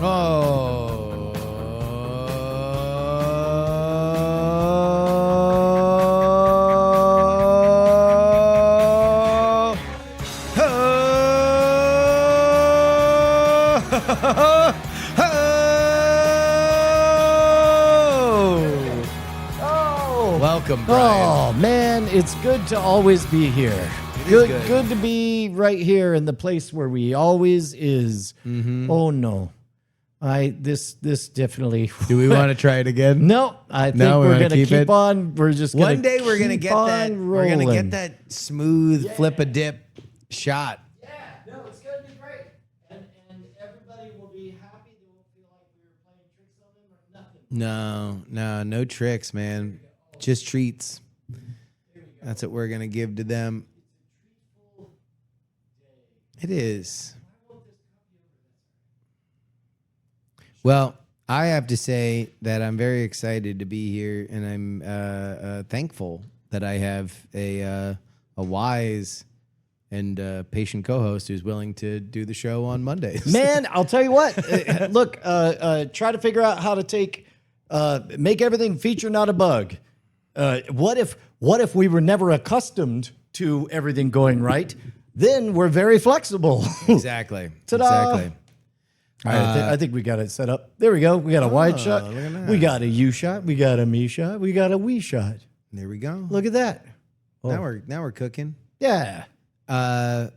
Oh. Welcome, Brian. Oh, man, it's good to always be here. Good to be right here in the place where we always is. Mm-hmm. Oh, no. This definitely. Do we want to try it again? No, I think we're going to keep on. We're just going to one day we're going to get that. rolling. We're going to get that smooth flip a dip shot. Yeah, no, it's going to be great. And everybody will be happy. They won't feel like we were playing tricks on them or nothing. No tricks, man. Just treats. That's what we're going to give to them. It is. Well, I have to say that I'm very excited to be here, and I'm thankful that I have a wise and patient co-host who's willing to do the show on Mondays. Man, I'll tell you what. Look, try to figure out how to make everything feature, not a bug. What if we were never accustomed to everything going right? Then we're very flexible. Exactly. Ta-da! Exactly. All right, I think we got it set up. There we go. We got a wide shot. We got a U shot. We got a me shot. We got a we shot. There we go. Look at that. Oh. Now we're cooking. Yeah. How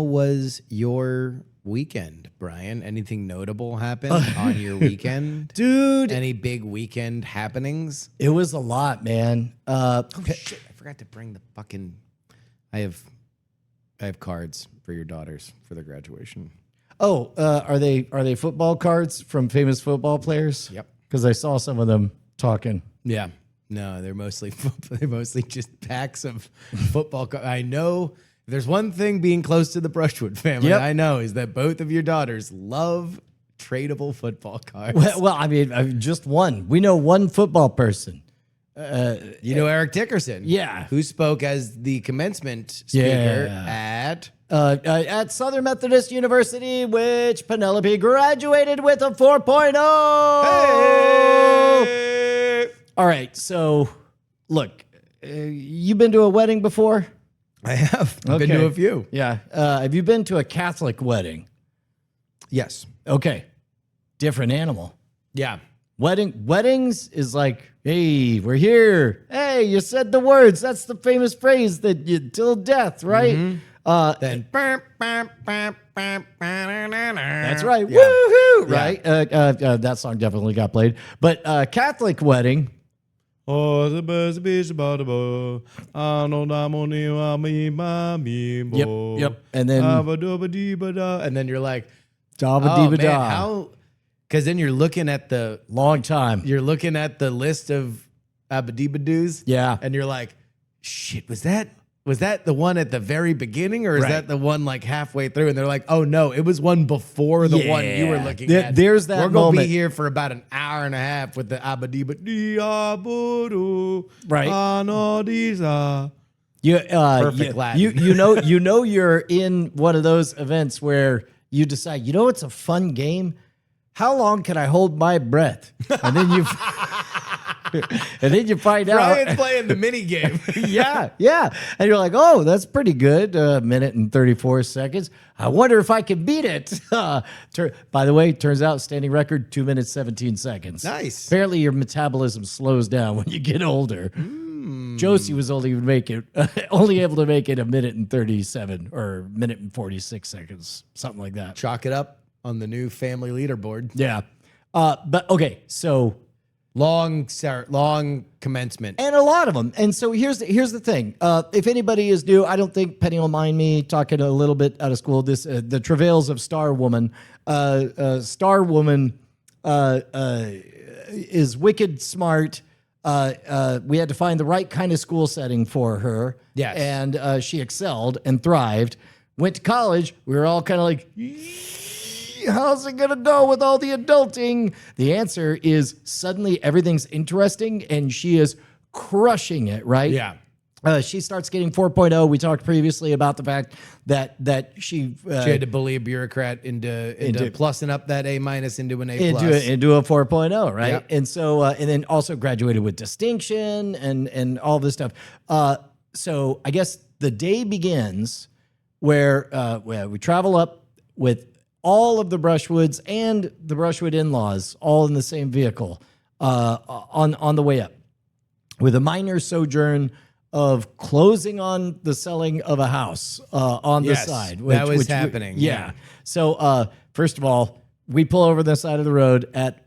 was your weekend, Brian? Anything notable happen on your weekend? Dude. Any big weekend happenings? It was a lot, man. Shit, I forgot to bring the fucking I have cards for your daughters for their graduation. Oh, are they football cards from famous football players? Yep. Because I saw some of them talking. Yeah. No, they're mostly just packs of football cards. I know there's one thing being close to the Brushwood family. Yep. I know is that both of your daughters love tradable football cards. Well, I mean, just one. We know one football person. You know Eric Dickerson. Yeah. Who spoke as the commencement speaker at Southern Methodist University, which Penelope graduated with a 4.0. Hey! All right, so look, you been to a wedding before? I have. I've been to a few. Yeah. Have you been to a Catholic wedding? Yes. Okay. Different animal. Yeah. Weddings is like, hey, we're here. Hey, you said the words. That's the famous phrase that you till death, right? Mm-hmm. Then that's right. Yeah. Woohoo! Right? That song definitely got played. But Catholic wedding. Yep. And then you're like, da-ba-dee-ba-da. man, how? Because then you're looking at the list of abadibadoos. Yeah. And you're like, shit, was that the one at the very beginning, or is that the one like halfway through? And they're like, oh no, it was one before the one you were looking at. There's that We're gonna moment. be here for about an hour and a half with the abadibadi. Right. Perfect Latin. You know you're in one of those events where you decide, it's a fun game. How long can I hold my breath? And then you find out. Brian's playing the mini game. yeah. And you're like, oh, that's pretty good. A minute and 34 seconds. I wonder if I can beat it. By the way, turns out standing record, 2 minutes, 17 seconds. Nice. Apparently your metabolism slows down when you get older. Josie was only able to make it a minute and 37 or minute and 46 seconds, something like that. Chalk it up on the new family leaderboard. Yeah. But okay, so long commencement. and a lot of them. And so here's the thing. If anybody is new, I don't think Penny will mind me talking a little bit out of school. This the travails of Star Woman. Star Woman is wicked smart. We had to find the right kind of school setting for her. Yes. And she excelled and thrived. Went to college. We were all kind of like, how's it going to go with all the adulting? The answer is suddenly everything's interesting and she is crushing it, right? Yeah. She starts getting 4.0. We talked previously about the fact that she She had to bully a bureaucrat into plussing up that A- into an A plus. into a 4.0, right? Yep. And so and then also graduated with distinction and all this stuff. So I guess the day begins where we travel up with all of the Brushwoods and the Brushwood in-laws all in the same vehicle on the way up, with a minor sojourn of closing on the selling of a house on the Yes, side. that was happening, Yeah. yeah. So first of all, we pull over the side of the road at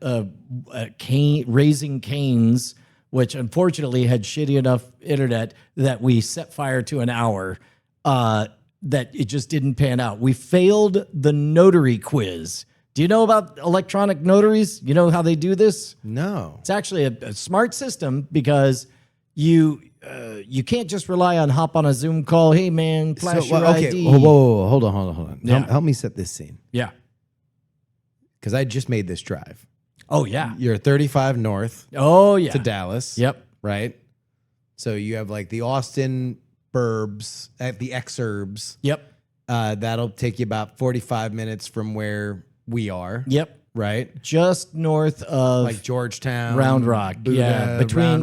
Raising Cane's, which unfortunately had shitty enough internet that we set fire to an hour that it just didn't pan out. We failed the notary quiz. Do you know about electronic notaries? You know how they do this? No. It's actually a smart system because you can't just rely on hop on a Zoom call. Hey man, flash your ID. Whoa, hold on. Yeah. Help me set this scene, Yeah. because I just made this drive. Oh yeah. You're 35 north Oh yeah. to Dallas. Yep. Right. So you have like the Austin burbs at the exurbs. Yep. That'll take you about 45 minutes from where we are. Yep. Right. Just north of Like Georgetown, Round Rock. Buda, Yeah. Between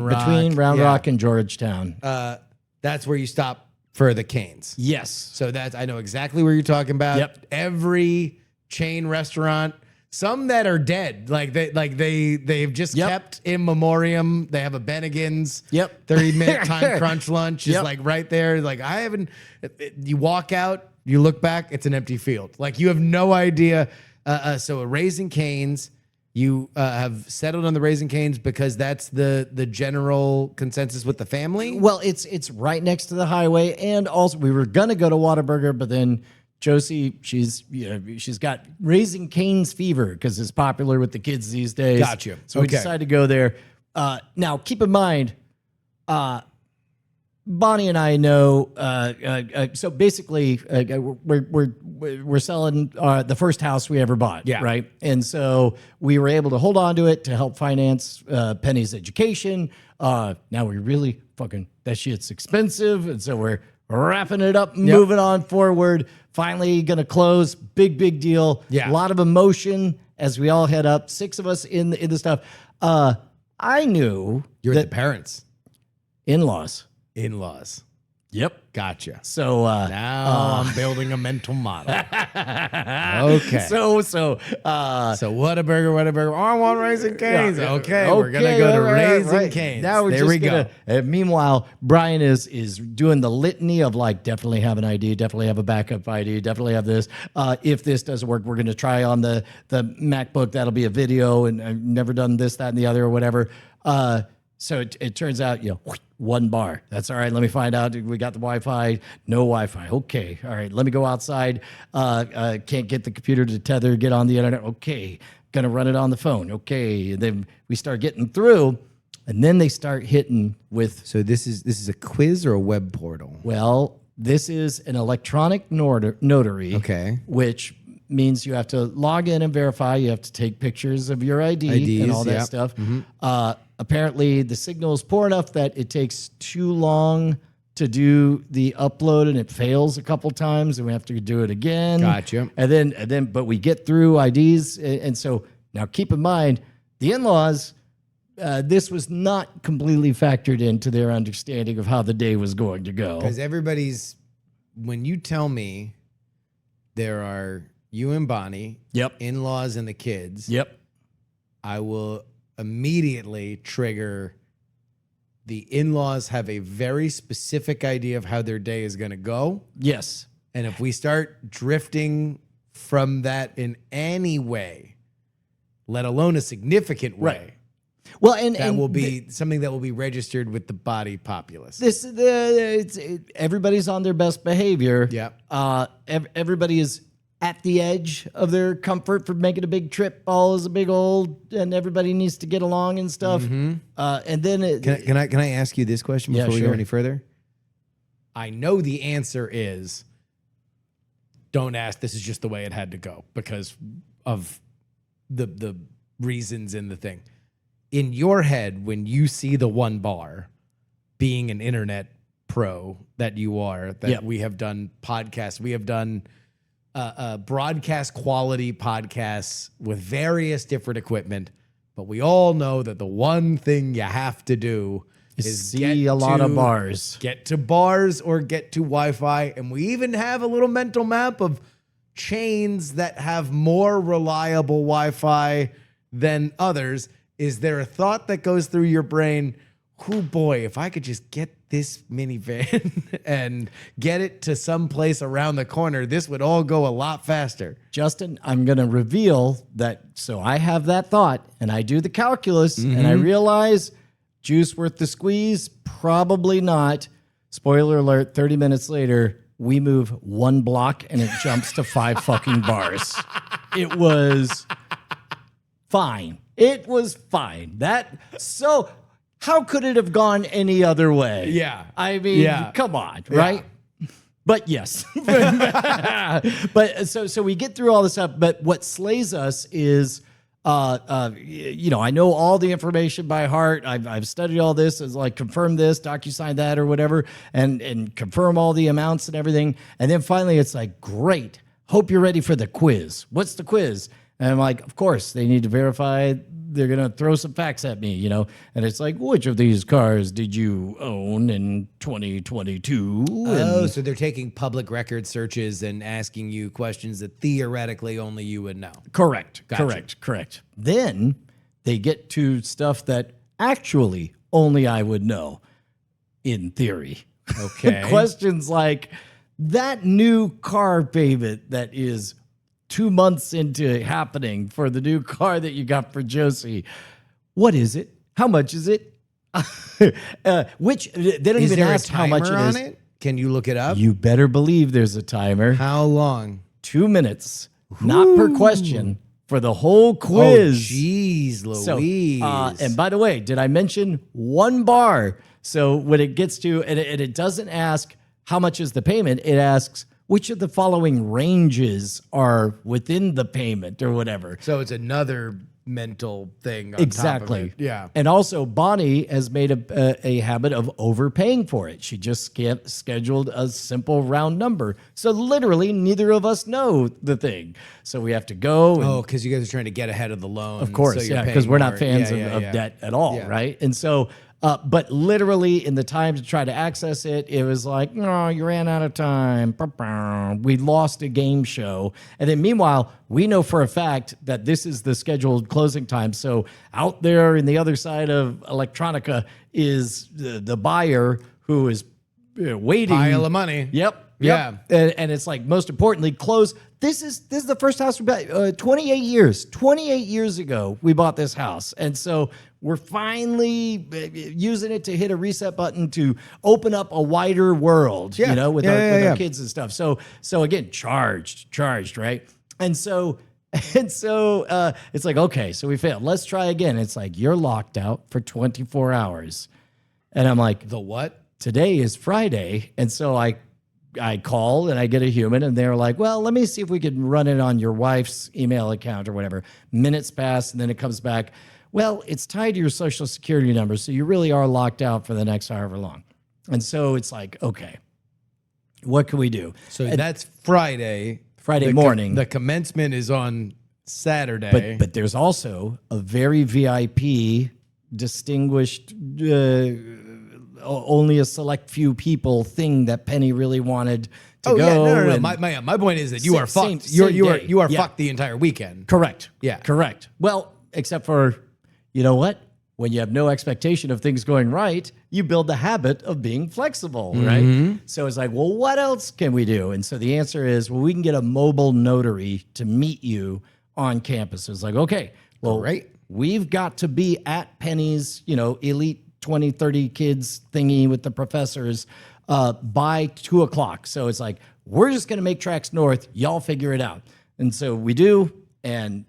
Round Yeah. Rock and Georgetown. That's where you stop for the Canes. Yes. So that's, I know exactly where you're talking about. Yep. Every chain restaurant, some that are dead, they've just Yep. kept in memoriam. They have a Bennigan's. Yep. 30-minute time crunch lunch is Yep. like right there. Like I haven't. You walk out, you look back, it's an empty field. Like you have no idea. So a Raising Cane's. You have settled on the Raising Cane's because that's the general consensus with the family. Well, it's right next to the highway, and also we were gonna go to Whataburger, but then Josie, she's got Raising Cane's fever because it's popular with the kids these days. Got you. So we Okay. decided to go there. Now, keep in mind, Bonnie and I know. So basically, we're selling the first house we ever bought. Yeah. Right. And so we were able to hold on to it to help finance Penny's education. Now we really fucking that shit's expensive, and so we're wrapping it up, and Yep. moving on forward. Finally, gonna close. Big deal. Yeah. A lot of emotion as we all head up. 6 of us in the stuff. I knew You're that the parents, in-laws. in-laws. Yep. Gotcha. So Now I'm building a mental model. Okay. So So Whataburger. Oh, I want Raising Cane's. Okay, we're gonna go to right, Raising right. Cane's. Now we're there just we go. Meanwhile, Brian is doing the litany of like, definitely have an ID, definitely have a backup ID, definitely have this. If this doesn't work, we're gonna try on the MacBook. That'll be a video, and I've never done this, that, and the other, or whatever. So it turns out, one bar. That's all right. Let me find out. We got the Wi-Fi. No Wi-Fi. Okay. All right. Let me go outside. Can't get the computer to tether, get on the internet. Okay. Gonna run it on the phone. Okay. And then we start getting through, and then they start hitting with, So this is a quiz or a web portal? well, this is an electronic notary. Okay. Which means you have to log in and verify. You have to take pictures of your ID and IDs, all that yep. stuff. Apparently, the signal is poor enough that it takes too long to do the upload, and it fails a couple times, and we have to do it again. Gotcha. And then, but we get through IDs, and so now keep in mind the in-laws. This was not completely factored into their understanding of how the day was going to go. Because when you tell me there are you and Bonnie, Yep. in-laws and the kids, Yep. I will immediately trigger the in-laws have a very specific idea of how their day is going to go. Yes. And if we start drifting from that in any way, let alone a significant way, Right. Well, that will be something that will be registered with the body populace. Everybody's on their best behavior. Yeah. Everybody is at the edge of their comfort for making a big trip. All is a big old, and everybody needs to get along and stuff. And then Can I ask you this question Yeah, before we sure. go any further? I know the answer is don't ask. This is just the way it had to go because of the reasons in the thing. In your head, when you see the one bar being an internet pro that you are, that Yep. we have done podcasts. We have done broadcast quality podcasts with various different equipment. But we all know that the one thing you have to do is See a lot of bars. Get to bars or get to Wi-Fi. And we even have a little mental map of chains that have more reliable Wi-Fi than others. Is there a thought that goes through your brain? Oh boy, if I could just get this minivan and get it to some place around the corner, this would all go a lot faster. Justin, I'm going to reveal that. So I have that thought and I do the calculus and I realize juice worth the squeeze? Probably not. Spoiler alert, 30 minutes later, we move one block and it jumps to 5 fucking bars. It was fine. It was fine. How could it have gone any other way? Yeah. I mean, come on, right? But yes. But so we get through all this stuff, but what slays us is I know all the information by heart. I've studied all this, as like confirm this, DocuSign that, or whatever, and confirm all the amounts and everything. And then finally, it's like, great. Hope you're ready for the quiz. What's the quiz? And I'm like, of course, they need to verify. They're going to throw some facts at me, And it's like, which of these cars did you own in 2022? Oh, so they're taking public record searches and asking you questions that theoretically only you would know. Correct. Gotcha. Correct. Then they get to stuff that actually only I would know in theory. Okay. Questions like that new car payment that is 2 months into happening for the new car that you got for Josie. What is it? How much is it? Which they don't Is even there ask a how much timer it is. on it? Can you look it up? You better believe there's a timer. How long? 2 minutes, not per question, for the whole quiz. Oh, jeez, Louise. So, and by the way, did I mention 1 bar? So when it gets to, and it doesn't ask how much is the payment, it asks which of the following ranges are within the payment or whatever. So it's another mental thing on Exactly. top of it. Yeah. And also, Bonnie has made a habit of overpaying for it. She just scheduled a simple round number. So literally, neither of us know the thing. So we have to go. And, Oh, because you guys are trying to get ahead of the loan. of course, so you're because paying we're not more. fans Yeah, of yeah. debt at all, Yeah. right? And so, but literally in the time to try to access it, it was like, no, you ran out of time. We lost a game show. And then meanwhile, we know for a fact that this is the scheduled closing time. So out there in the other side of Electronica is the buyer who is waiting. Pile of money. Yep. Yeah. And it's like, most importantly, close. This is the first house we bought. 28 years. 28 years ago, we bought this house. And so we're finally using it to hit a reset button to open up a wider world, Yeah. with Yeah, our kids and stuff. So again, charged, right? And so it's like, okay, so we failed. Let's try again. It's like, you're locked out for 24 hours. And I'm like, The what? today is Friday. And so I call and I get a human and they're like, well, let me see if we can run it on your wife's email account or whatever. Minutes pass and then it comes back. Well, it's tied to your social security number. So you really are locked out for the next however long. And so it's like, okay, what can we do? So that's Friday. Morning. The commencement is on Saturday. But there's also a very VIP, distinguished, only a select few people thing that Penny really wanted to go. Yeah, no. and- My point is that you are Same- fucked. same You are day. Yeah. fucked the entire weekend. Correct. Yeah. Correct. Well, except for, you know what? When you have no expectation of things going right, you build the habit of being flexible, right? So it's like, well, what else can we do? And so the answer is, well, we can get a mobile notary to meet you on campus. It's like, okay, well, Great. we've got to be at Penny's, elite 20, 30 kids thingy with the professors by 2:00. So it's like, we're just going to make tracks north. Y'all figure it out. And so we do. And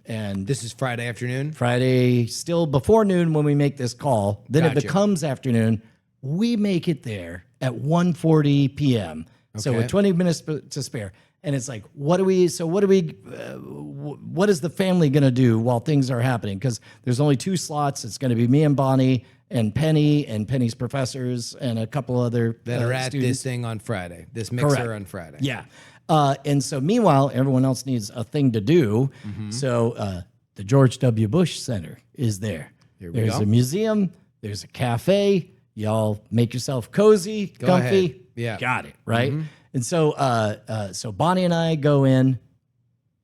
This is Friday afternoon. Friday, still before noon when we make this call. Then it Gotcha. becomes afternoon. We make it there at 1:40 p.m. So Okay. with 20 minutes to spare. And it's like, what is the family going to do while things are happening? Because there's only 2 slots. It's going to be me and Bonnie and Penny's professors and a couple other That are at students. this thing on Friday, this mixer Correct. on Friday. Yeah. And so meanwhile, everyone else needs a thing to do. So the George W. Bush Center is there. There's go. a museum. There's a cafe. Y'all make yourself cozy, comfy. ahead. Yeah. Got it, right? And so so Bonnie and I go in.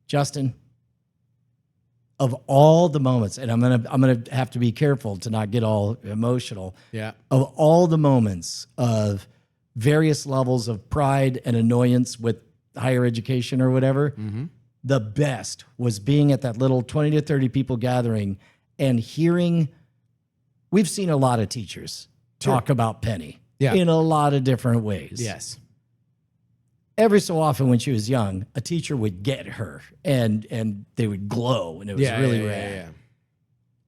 Justin, of all the moments, and I'm gonna have to be careful to not get all emotional. Yeah. Of all the moments of various levels of pride and annoyance with higher education or whatever, the best was being at that little 20 to 30 people gathering and hearing. We've seen a lot of teachers talk about Penny in a lot of different ways. Yes. Every so often when she was young, a teacher would get her and they would glow, and it was really rad. Yeah.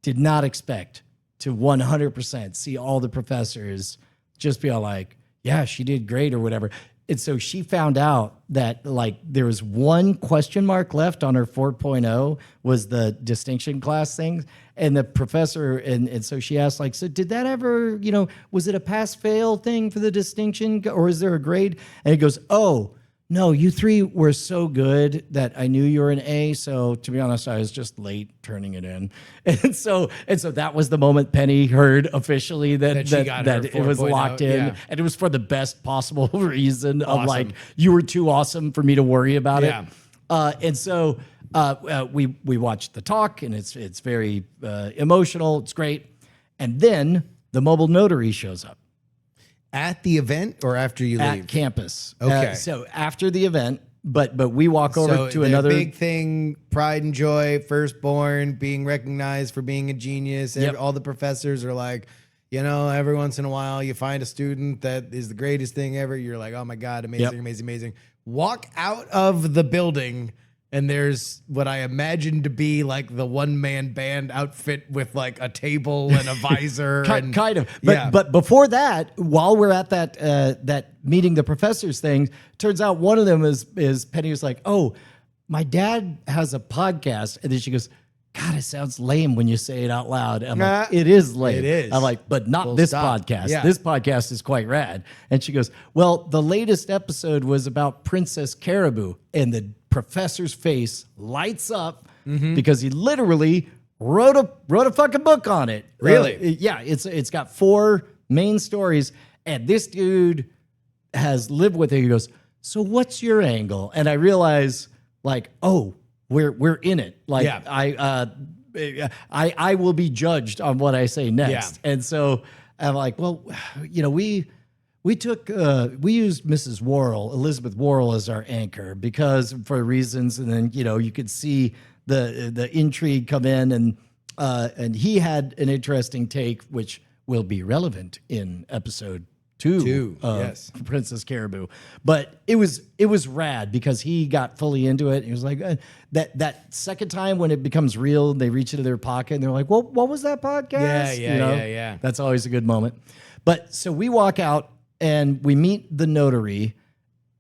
Did not expect to 100% see all the professors just be all like, yeah, she did great or whatever. And so she found out that like there was one question mark left on her 4.0 was the distinction class things. And the professor, and so she asked like, so did that ever, was it a pass fail thing for the distinction or is there a grade? And he goes, oh, no, you three were so good that I knew you were an A. So to be honest, I was just late turning it in. And so that was the moment Penny heard officially that she got her it was 4.0, locked in. yeah. And it was for the best possible reason of like, you were too awesome for me to worry about Yeah. it. And so we watched the talk and it's very emotional. It's great. And then the mobile notary shows up. At the event or after you leave? At campus. Okay. So after the event, but we walk over to the another big thing, pride and joy, firstborn, being recognized for being a genius. Yep. All the professors are like, every once in a while you find a student that is the greatest thing ever. You're like, oh my God, amazing, Yep. amazing, amazing. Walk out of the building and there's what I imagine to be like the one-man band outfit with like a table and a visor. and, kind of. But before that, while we're at that meeting the professors thing, turns out one of them is Penny was like, oh, my dad has a podcast. And then she goes, God, it sounds lame when you say it out loud. I'm like, it is lame. It is. I'm like, but not Full this stop. podcast. Yeah. This podcast is quite rad. And she goes, well, the latest episode was about Princess Caribou. And the professor's face lights up because he literally wrote a fucking book on it. Really? Yeah. It's got 4 main stories. And this dude has lived with it. He goes, so what's your angle? And I realize like, oh, we're in it. Like I will be judged on what I say next. Yeah. And so I'm like, well, we used Mrs. Worrell, Elizabeth Worrell as our anchor because for reasons, and then you could see the intrigue come in, and he had an interesting take which will be relevant in episode 2 of yes. Princess Caribou. But it was rad because he got fully into it. He was like that second time when it becomes real, they reach into their pocket and they're like, well, what was that podcast? Yeah. That's always a good moment. But so we walk out and we meet the notary,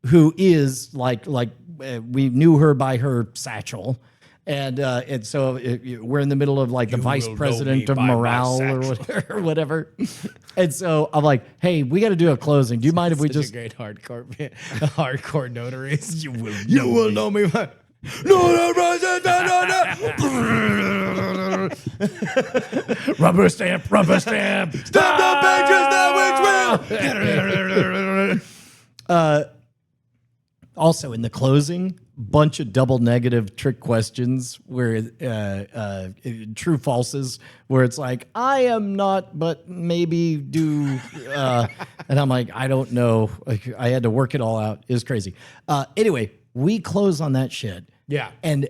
who is like we knew her by her satchel. And so we're in the middle of like the vice president of morale or whatever. And so I'm like, hey, we got to do a closing. Do you mind if we just a great hardcore notaries? You will know me. No. rubber stamp. Stamp the pages that which will. Also, in the closing, bunch of double negative trick questions where true falses, where it's like, I am not, but maybe do. And I'm like, I don't know. Like, I had to work it all out. It was crazy. Anyway, we close on that shit. Yeah. And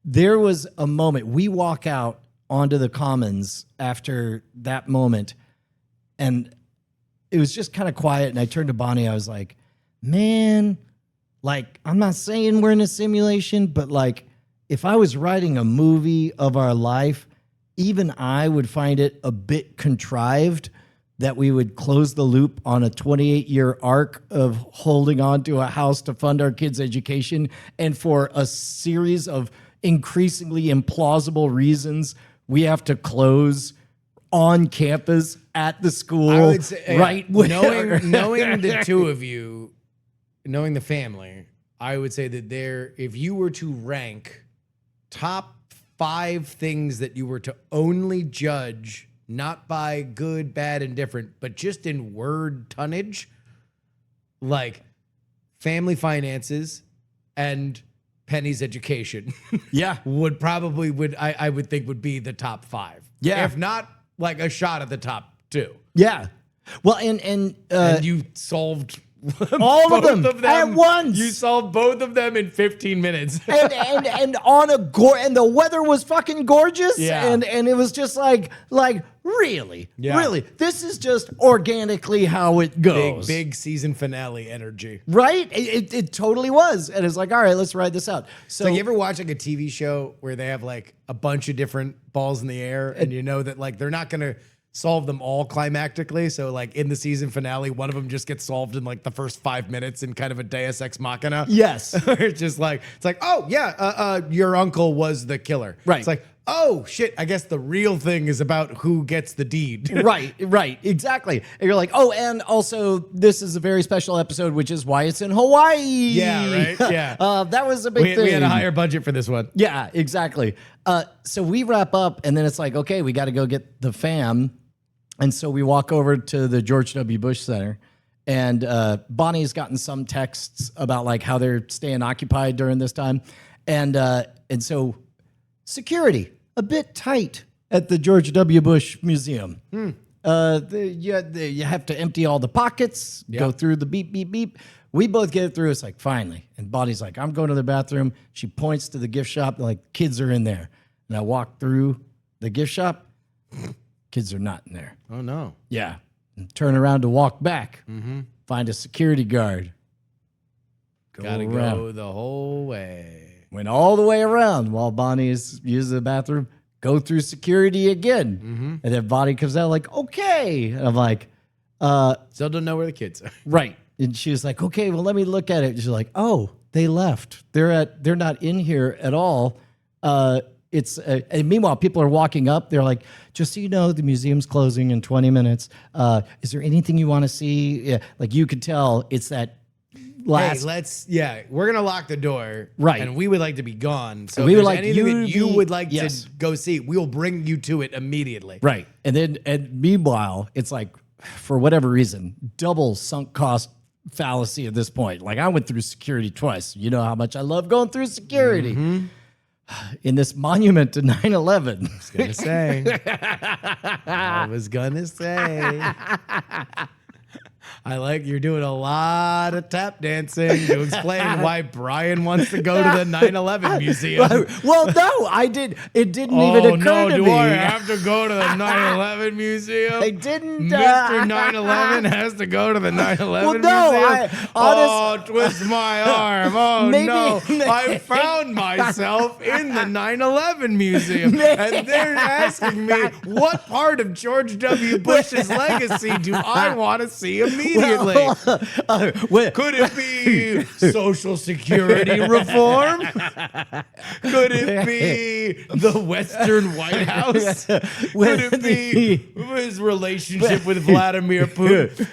there was a moment, we walk out onto the commons after that moment, and it was just kind of quiet. And I turned to Bonnie. I was like, man, like, I'm not saying we're in a simulation, but like, if I was writing a movie of our life, even I would find it a bit contrived that we would close the loop on a 28-year arc of holding on to a house to fund our kids' education. And for a series of increasingly implausible reasons, we have to close on campus at the school, I would say, right? knowing the two of you, knowing the family, I would say that if you were to rank top 5 things that you were to only judge, not by good, bad, and different, but just in word tonnage, like family finances and Penny's education, Yeah. I would think would be the top 5. Yeah. If not like a shot at the top 2. Yeah. Well, and You solved all of both them at once. You solved both of them in 15 minutes. and on a and the weather was fucking gorgeous. Yeah. And it was just like really, Yeah. really, this is just organically how it goes. Big season finale energy. Right? It totally was. And it's like, all right, let's ride this out. So So you ever watch like a TV show where they have like a bunch of different balls in the air and you know that like they're not going to solve them all climactically. So like in the season finale, one of them just gets solved in like the first 5 minutes in kind of a Deus Ex Machina. Yes. It's just like, oh yeah, your uncle was the killer. Right. It's like, oh shit, I guess the real thing is about who gets the deed. Right, exactly. And you're like, oh, and also this is a very special episode, which is why it's in Hawaii. Yeah, right? Yeah. That was a big thing. We had a higher budget for this one. Yeah, exactly. So we wrap up, and then it's like, okay, we got to go get the fam. And so we walk over to the George W. Bush Center, and Bonnie's gotten some texts about like how they're staying occupied during this time. And so security, a bit tight at the George W. Bush Museum. You have to empty all the pockets, go through the beep, beep, beep. We both get it through. It's like, finally. And Bonnie's like, I'm going to the bathroom. She points to the gift shop. Like, kids are in there. And I walk through the gift shop. Kids are not in there. Oh no. Yeah. And turn around to walk back. Find a security guard. Gotta go the whole way. Went all the way around while Bonnie's using the bathroom. Go through security again. And then Bonnie comes out like, okay. And I'm like, Still don't know where the kids are. right. And she was like, okay, well, let me look at it. She's like, oh, they left. They're not in here at all. And meanwhile, people are walking up. They're like, just so you know, the museum's closing in 20 minutes. Is there anything you want to see? Yeah, like you could tell it's that last. Hey, we're going to lock the door. Right. And we would like to be gone. So we if would there's like anything you that to you be- would like yes. to go see, we will bring you to it immediately. Right. And meanwhile, it's like, for whatever reason, double sunk cost fallacy at this point. Like I went through security twice. You know how much I love going through security. In this monument to 9/11. I was gonna say. I like you're doing a lot of tap dancing to explain why Brian wants to go to the 9/11 museum. Well, no, I did. It didn't even occur to do me. I have to go to the 9/11 museum? I didn't. Mr. 9/11 has to go to the 9/11 no, museum. Twist my arm. Oh Maybe- no, I found myself in the 9/11 museum, and they're asking me what part of George W. Bush's legacy do I want to see immediately. Could it be Social Security reform? Could it be the Western White House? Could it be his relationship with Vladimir Putin?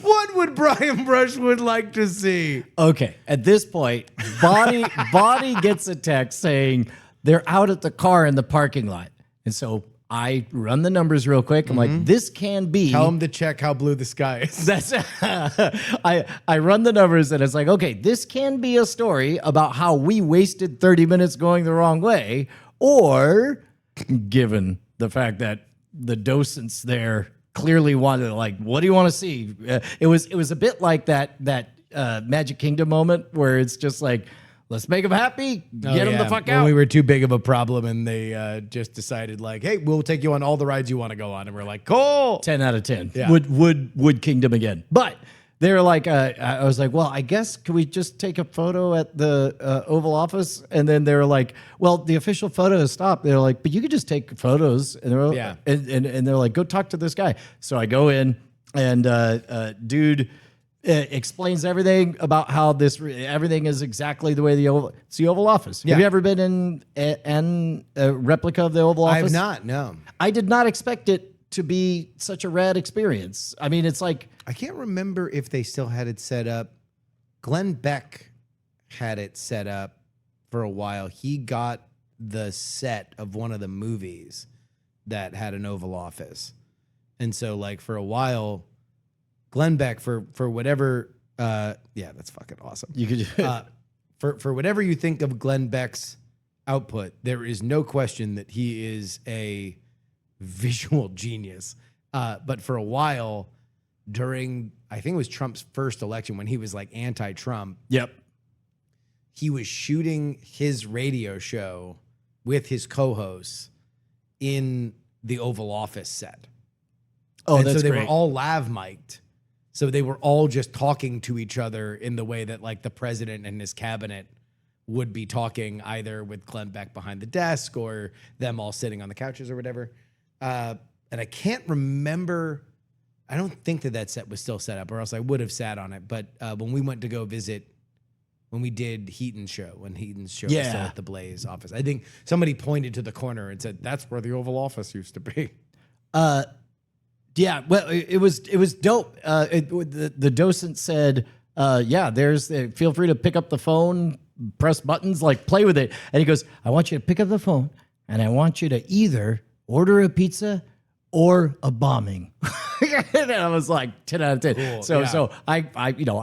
What would Brian Brushwood like to see? Okay, at this point, Bonnie gets a text saying they're out at the car in the parking lot, and so I run the numbers real quick. I'm like, this can be. Tell him to check how blue the sky is. That's I run the numbers and it's like, okay, this can be a story about how we wasted 30 minutes going the wrong way, or given the fact that the docents there clearly wanted, like, what do you want to see? It was a bit like that Magic Kingdom moment where it's just like, let's make them happy, get them the fuck out. When we were too big of a problem and they just decided like, hey, we'll take you on all the rides you want to go on. And we're like, cool. 10 out of 10. Yeah. Would Kingdom again. But they're like, I was like, well, I guess, could we just take a photo at the Oval Office? And then they were like, well, the official photo has stopped. They're like, but you could just take photos. And they're, and they're like, go talk to this guy. So I go in and dude explains everything about how everything is exactly the way it's the Oval Office. Yeah. Have you ever been in a replica of the Oval Office? I have not. No, I did not expect it to be such a rad experience. I mean, it's like, I can't remember if they still had it set up. Glenn Beck had it set up for a while. He got the set of one of the movies that had an Oval Office. And so like for a while, Glenn Beck for whatever, yeah, that's fucking awesome. you could, For whatever you think of Glenn Beck's output, there is no question that he is a visual genius. But for a while during, I think it was Trump's first election when he was like anti-Trump, yep. he was shooting his radio show with his co-hosts in the Oval Office set. Oh, and that's so they great. were all lav mic'd. So they were all just talking to each other in the way that like the president and his cabinet would be talking, either with Glenn Beck behind the desk or them all sitting on the couches or whatever. And I can't remember. I don't think that set was still set up, or else I would have sat on it. But when we went to go visit, when we did Heaton's show, when Heaton's show was still at the Blaze office, I think somebody pointed to the corner and said, "That's where the Oval Office used to be." Yeah, well, it was dope. The docent said, "Yeah, there's. Feel free to pick up the phone, press buttons, like play with it." And he goes, "I want you to pick up the phone, and I want you to either order a pizza or a bombing." And I was like 10 out of 10. Cool, So yeah. so I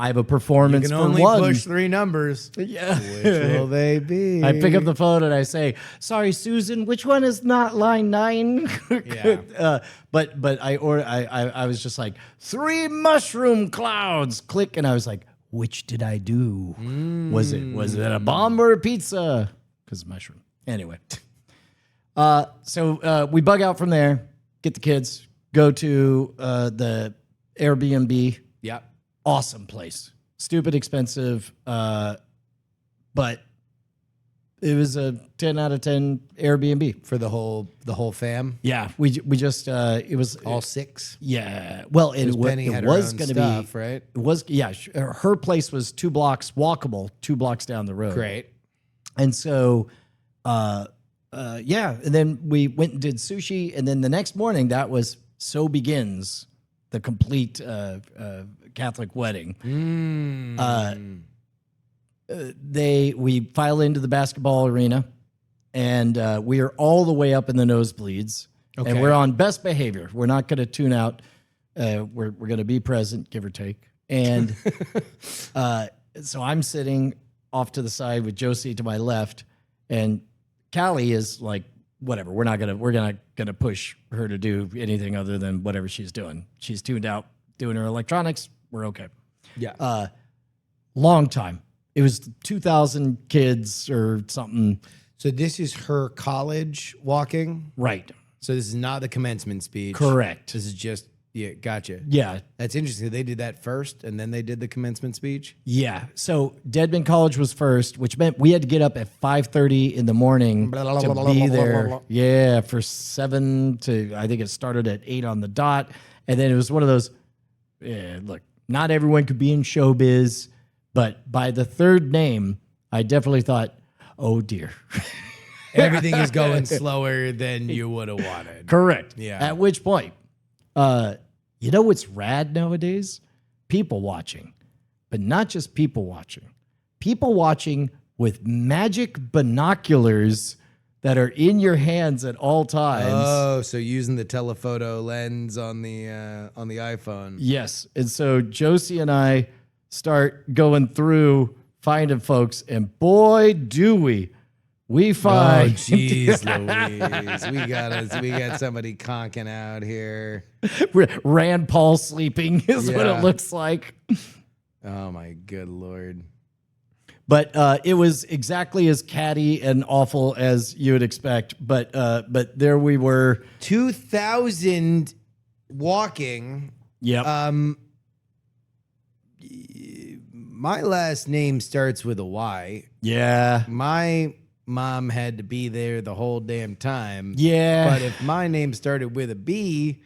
have a performance You can for only one. push 3 numbers. Yeah. Which will they be? I pick up the phone and I say, "Sorry, Susan, which one is not line 9?" Yeah. But I was just like, 3 mushroom clouds. Click, and I was like, which did I do? Was it a bomb or a pizza? Because mushroom. Anyway. So we bug out from there, get the kids, go to the Airbnb. Yeah. Awesome place. Stupid expensive, but it was a 10 out of 10 Airbnb. For the whole fam? Yeah, we just it was All 6? yeah. Well, it Penny had was her own going to stuff, be right? It was her place was 2 blocks walkable, 2 blocks down the road. Great. And so, and then we went and did sushi, and then the next morning that was so begins the complete Catholic wedding. We file into the basketball arena, and we are all the way up in the nosebleeds, Okay. and we're on best behavior. We're not going to tune out. We're going to be present, give or take. And so I'm sitting off to the side with Josie to my left, and Callie is like, whatever. We're not gonna push her to do anything other than whatever she's doing. She's tuned out doing her electronics. We're okay. Yeah. Long time. It was 2,000 kids or something. So this is her college walking? Right. So this is not the commencement speech. Correct. This is just, yeah, gotcha. Yeah. That's interesting. They did that first and then they did the commencement speech? Yeah. So Deadman College was first, which meant we had to get up at 5:30 in the morning to be there. Yeah, for 7 to, I think it started at 8 on the dot. And then it was one of those, look, not everyone could be in showbiz, but by the third name, I definitely thought, oh dear. Everything is going slower than you would have wanted. Correct. Yeah. At which point, you know what's rad nowadays? People watching. But not just people watching. People watching with magic binoculars that are in your hands at all times. Oh, so using the telephoto lens on the iPhone. Yes. And so Josie and I start going through finding folks, and boy, do we Oh, find jeez, Louise. We got somebody conking out here. Rand Paul sleeping is what Yeah. it looks like. Oh, my good Lord. But it was exactly as catty and awful as you would expect. But there we were. 2,000 walking. Yep. My last name starts with a Y. Yeah. My mom had to be there the whole damn time. Yeah. But if my name started with a B,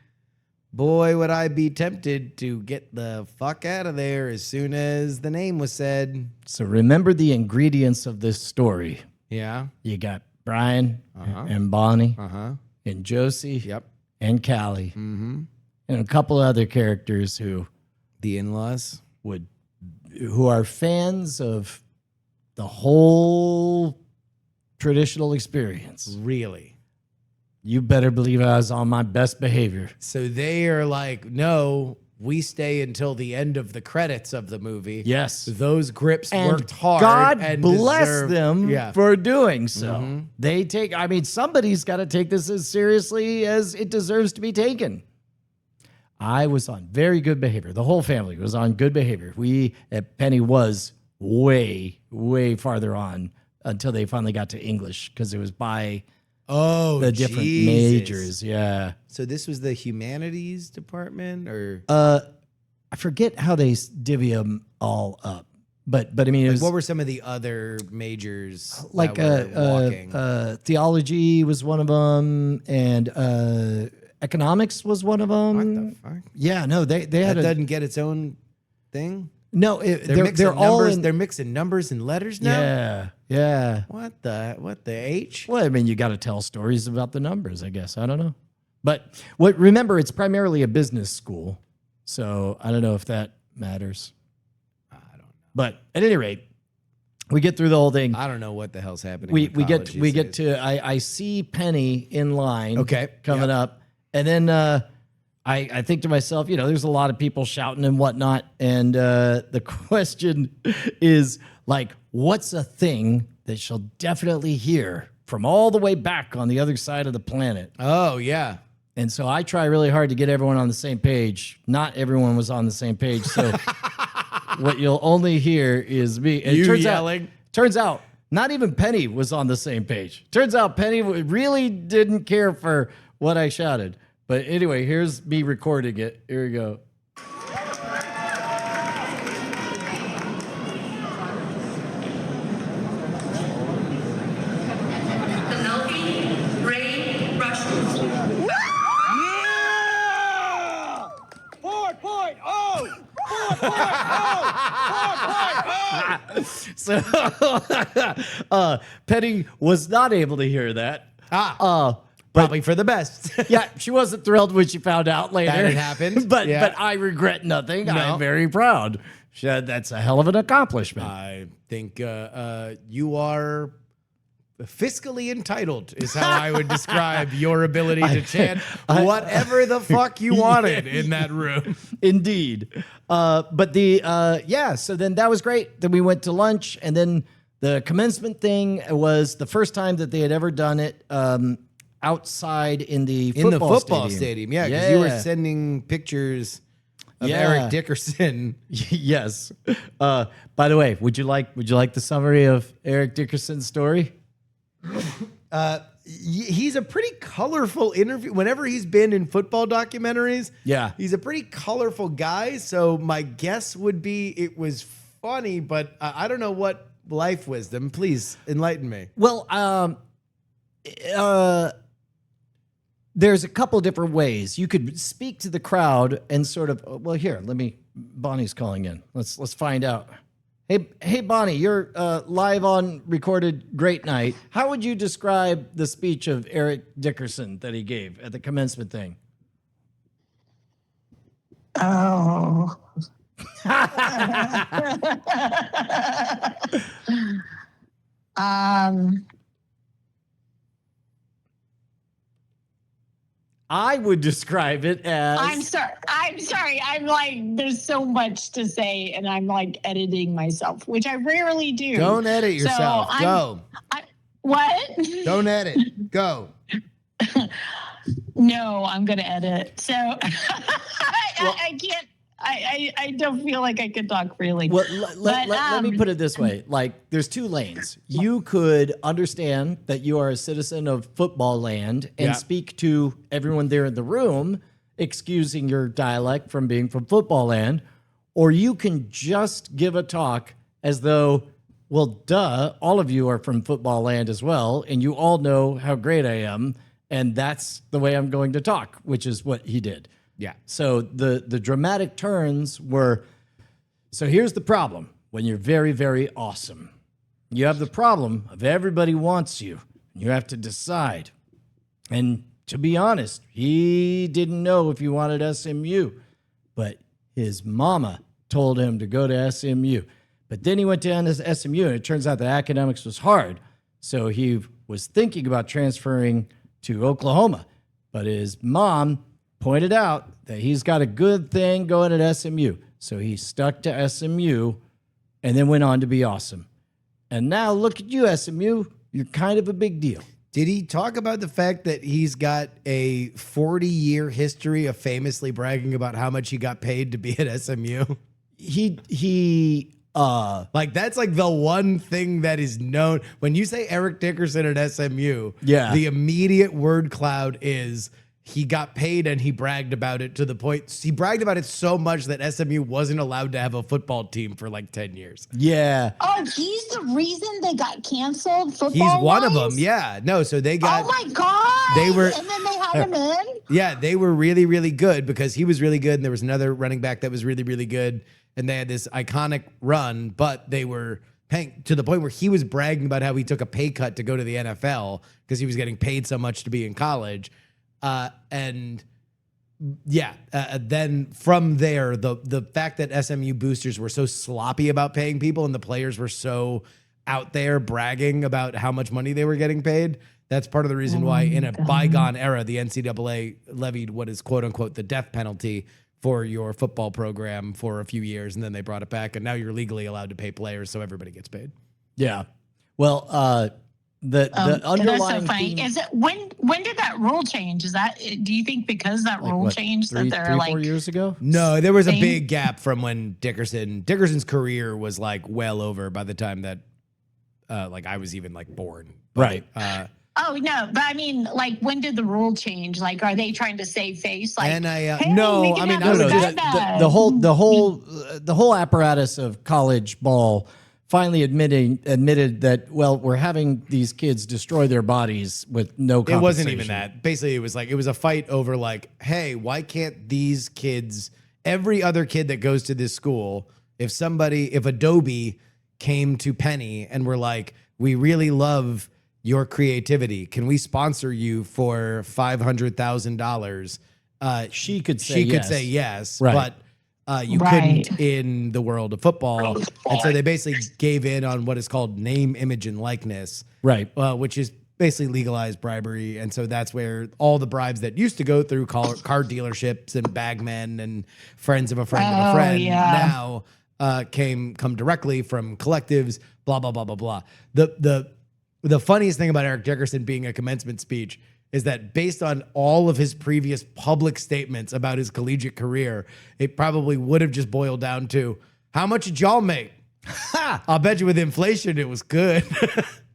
boy, would I be tempted to get the fuck out of there as soon as the name was said. So remember the ingredients of this story. Yeah. You got Brian and Bonnie Uh-huh. and Josie Yep. and Callie Mm-hmm. and a couple other characters who The in-laws. are fans of the whole traditional experience. Really? You better believe I was on my best behavior. So they are like, no, we stay until the end of the credits of the movie. Yes. Those grips And worked hard. God and bless deserve- them Yeah. for doing so. They take, I mean, somebody's got to take this as seriously as it deserves to be taken. I was on very good behavior. The whole family was on good behavior. Penny was way, way farther on until they finally got to English because it was by the different majors. Yeah. So this was the humanities department, or I forget how they divvy them all up, but I mean, it was what were some of the other majors? like that were walking? theology was one of them, and economics was one of them. What the fuck? Yeah, no, they That had doesn't get its own thing. no. They're all numbers. in. They're mixing numbers and letters now. Yeah. What the H? Well, I mean, you got to tell stories about the numbers, I guess. I don't know, but remember, it's primarily a business school, so I don't know if that matters. I don't know. But at any rate, we get through the whole thing. I don't know what the hell's happening. We with we college get we these get days. to I see Penny in line. Okay. coming up, and then I think to myself, there's a lot of people shouting and whatnot, and the question is like, what's a thing that she'll definitely hear from all the way back on the other side of the planet? Oh yeah. And so I try really hard to get everyone on the same page. Not everyone was on the same page, so what you'll only hear is me. And You it turns yelling. Turns out, not even Penny was on the same page. Turns out Penny really didn't care for what I shouted. But anyway, here's me recording it. Here we go. Penelope Ray Russians. Yeah! 4.0! 4.0! 4.0! So Penny was not able to hear that. Probably for the best. Yeah, she wasn't thrilled when she found out later. That it happened. but Yeah. but I regret nothing. No. I'm very proud. That's a hell of an accomplishment. I think you are fiscally entitled is how I would describe your ability to chant whatever the fuck you wanted in that room. Indeed. But so then that was great. Then we went to lunch, and then the commencement thing was the first time that they had ever done it outside in the football stadium. Yeah, because you were sending pictures of Eric Dickerson. Yes. By the way, would you like the summary of Eric Dickerson's story? He's a pretty colorful interview. Whenever he's been in football documentaries, Yeah. he's a pretty colorful guy. So my guess would be it was funny, but I don't know what life wisdom. Please enlighten me. Well, there's a couple different ways you could speak to the crowd and sort of. Well, here, Bonnie's calling in. Let's find out. Hey, Bonnie, you're live on recorded Great Night. How would you describe the speech of Eric Dickerson that he gave at the commencement thing? Oh. I would describe it as. I'm sorry. I'm like, there's so much to say, and I'm like editing myself, which I rarely do. Don't edit yourself. Go. What? Don't edit. Go. No, I'm gonna edit. So I can't. I don't feel like I can talk freely. Well, let me put it this way. Like, there's two lanes. You could understand that you are a citizen of football land and speak to everyone there in the room, excusing your dialect from being from football land, or you can just give a talk as though, well, duh, all of you are from football land as well, and you all know how great I am, and that's the way I'm going to talk, which is what he did. Yeah. So the dramatic turns were, so here's the problem when you're very, very awesome. You have the problem of everybody wants you. You have to decide. And to be honest, he didn't know if he wanted SMU, but his mama told him to go to SMU. But then he went down to SMU, and it turns out that academics was hard. So he was thinking about transferring to Oklahoma. But his mom pointed out that he's got a good thing going at SMU. So he stuck to SMU and then went on to be awesome. And now look at you, SMU. You're kind of a big deal. Did he talk about the fact that he's got a 40-year history of famously bragging about how much he got paid to be at SMU? Like that's like the one thing that is known. When you say Eric Dickerson at SMU, Yeah. the immediate word cloud is he got paid and he bragged about it to the point. He bragged about it so much that SMU wasn't allowed to have a football team for like 10 years. Yeah. Oh, he's the reason they got canceled. Football. He's one of them. wise? Yeah. No, so they got. Oh my god! They were- and then they had him in. Yeah, they were really, really good because he was really good, and there was another running back that was really, really good, and they had this iconic run, but they were paying to the point where he was bragging about how he took a pay cut to go to the NFL because he was getting paid so much to be in college. Then from there, the fact that SMU boosters were so sloppy about paying people and the players were so out there bragging about how much money they were getting paid, that's part of the reason why in a bygone era, the NCAA levied what is quote unquote the death penalty for your football program for a few years. And then they brought it back and now you're legally allowed to pay players. So everybody gets paid. Yeah. Well, the underlying That's so funny. theme- Is it when did that rule change? Is that do you think because that rule what, changed three, that they're like 4 years ago? No, there was a Same. big gap from when Dickerson's career was like well over by the time that like I was even like born. Right. Oh no, but I mean, like, when did the rule change? Like, are they trying to save face? Like, And I, hey, no, we can I mean, have I a was bad just- guy. the whole apparatus of college ball finally admitted that, well, we're having these kids destroy their bodies with no It compensation. wasn't even that. Basically, it was a fight over like, hey, why can't these kids, every other kid that goes to this school, if Adobe came to Penny and were like, we really love your creativity, can we sponsor you for $500,000? She could say she could yes. say yes, Right. but you Right. couldn't in the world of football. And so they basically gave in on what is called name, image, and likeness. Right. Which is basically legalized bribery. And so that's where all the bribes that used to go through car dealerships and bagmen and friends of a friend of a Oh, friend yeah. now come directly from collectives, blah, blah, blah, blah, blah. The funniest thing about Eric Dickerson being a commencement speech is that based on all of his previous public statements about his collegiate career, it probably would have just boiled down to, how much did y'all make? I'll bet you with inflation, it was good.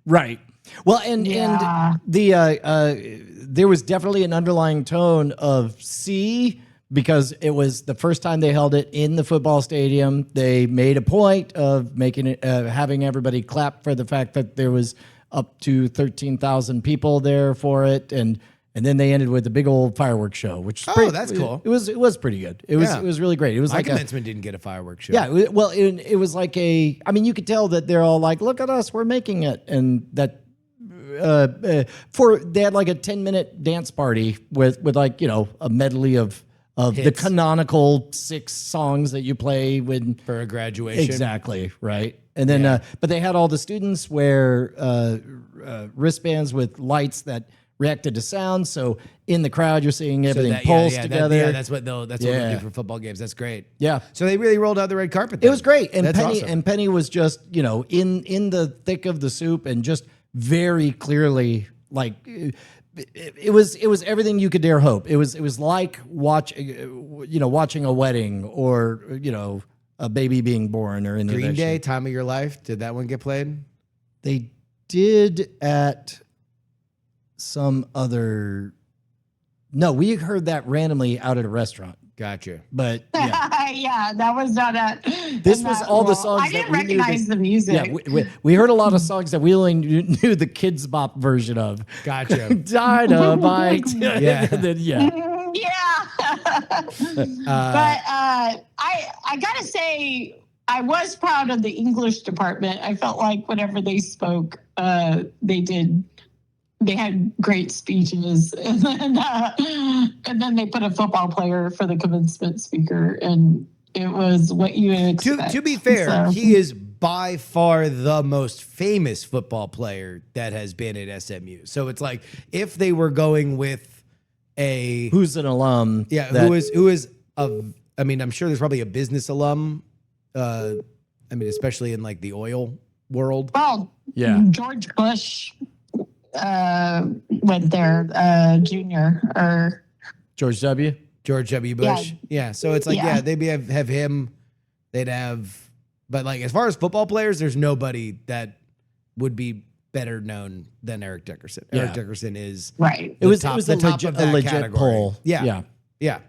Right. Well, and Yeah. there was definitely an underlying tone of because it was the first time they held it in the football stadium. They made a point of making it, having everybody clap for the fact that there was up to 13,000 people there for it, and then they ended with a big old fireworks show, which is That's cool. It was pretty good. It was really great. It was My like commencement didn't get a fireworks show. yeah. It was like I mean, you could tell that they're all like, look at us, we're making it, and that. They had like a 10-minute dance party with like, you know, a medley of the Hits. canonical 6 songs that you play when For a graduation. exactly right. And then, but they had all the students wear wristbands with lights that reacted to sound. So in the crowd, you're seeing everything pulse together. that's what they'll do for football games. That's great. Yeah. So they really rolled out the red carpet. It was great, and That's Penny awesome. Penny was just, you know, in the thick of the soup, and just very clearly like it was everything you could dare hope. It was like watching a wedding, or you know, a baby being born, or any of Green that Day, shit. Time of Your Life. Did that one get played? They did at some other. No, we heard that randomly out at a restaurant. Gotcha. But yeah, Yeah, that was not a. this in was that all the role. songs I that didn't we knew recognize that- the music. yeah, we heard a lot of songs that we only knew the Kids Bop version of. Gotcha. Dynamite. Yeah. And then, yeah. Yeah. But I gotta say, I was proud of the English department. I felt like whenever they spoke, they had great speeches, and then they put a football player for the commencement speaker, and it was what you would expect. To be fair, So- he is by far the most famous football player that has been at SMU. So it's like if they were going with a Who's an alum? yeah, that- who is I mean, I'm sure there's probably a business alum. I mean, especially in like the oil world. Well, Yeah. George Bush went there, junior, or George W. George W. Bush. Yeah. So it's like, Yeah. they'd have him. They'd have, but like as far as football players, there's nobody that would be better known than Eric Dickerson. Yeah. Eric Dickerson is right. It was top- it was the a top legit, of that a legit category. poll. Yeah. Yeah. yeah.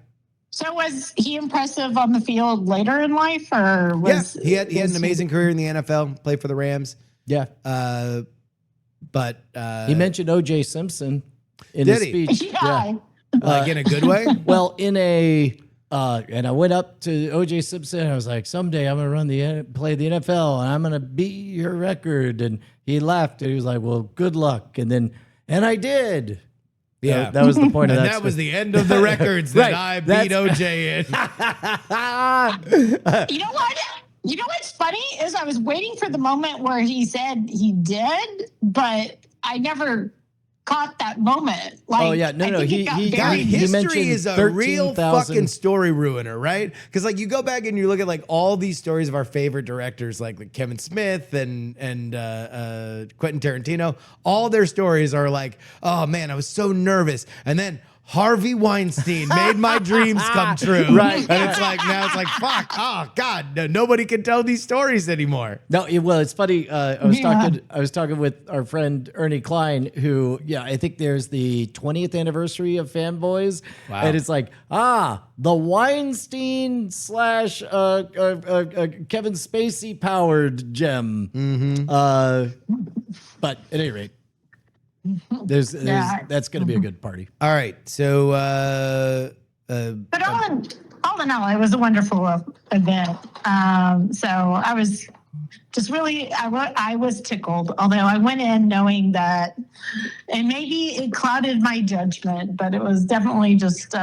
So was he impressive on the field later in life, or was He had was an amazing career in the NFL, played for the Rams. Yeah. But He mentioned O.J. Simpson in Did his he? speech. Yeah. like in a good way. Well, in a and I went up to O.J. Simpson and I was like, someday I'm gonna play the NFL and I'm gonna beat your record. And he laughed and he was like, well, good luck. And I did. Yeah. that was the point of And that. that was the end of the records that Right. I That's- beat OJ in. You know what? You know what's funny is I was waiting for the moment where he said he did, but I never caught that moment. Like, Oh, yeah. No, I no, think it he- got he- buried. he History mentioned is a real 13,000 fucking story ruiner, right? Because like you go back and you look at like all these stories of our favorite directors, like Kevin Smith and Quentin Tarantino. All their stories are like, oh man, I was so nervous, and then Harvey Weinstein made my dreams come true. Right. And it's like now it's like fuck. Oh God, nobody can tell these stories anymore. No, well, it's funny. I was talking with our friend Ernie Klein, who, I think there's the 20th anniversary of Fanboys, Wow. and it's like, the Weinstein / Kevin Spacey powered gem. But at any rate, there's Yeah. that's going to be a good party. All right, so But all in all, it was a wonderful event. So I was just really, I was tickled. Although I went in knowing that, and maybe it clouded my judgment, but it was definitely just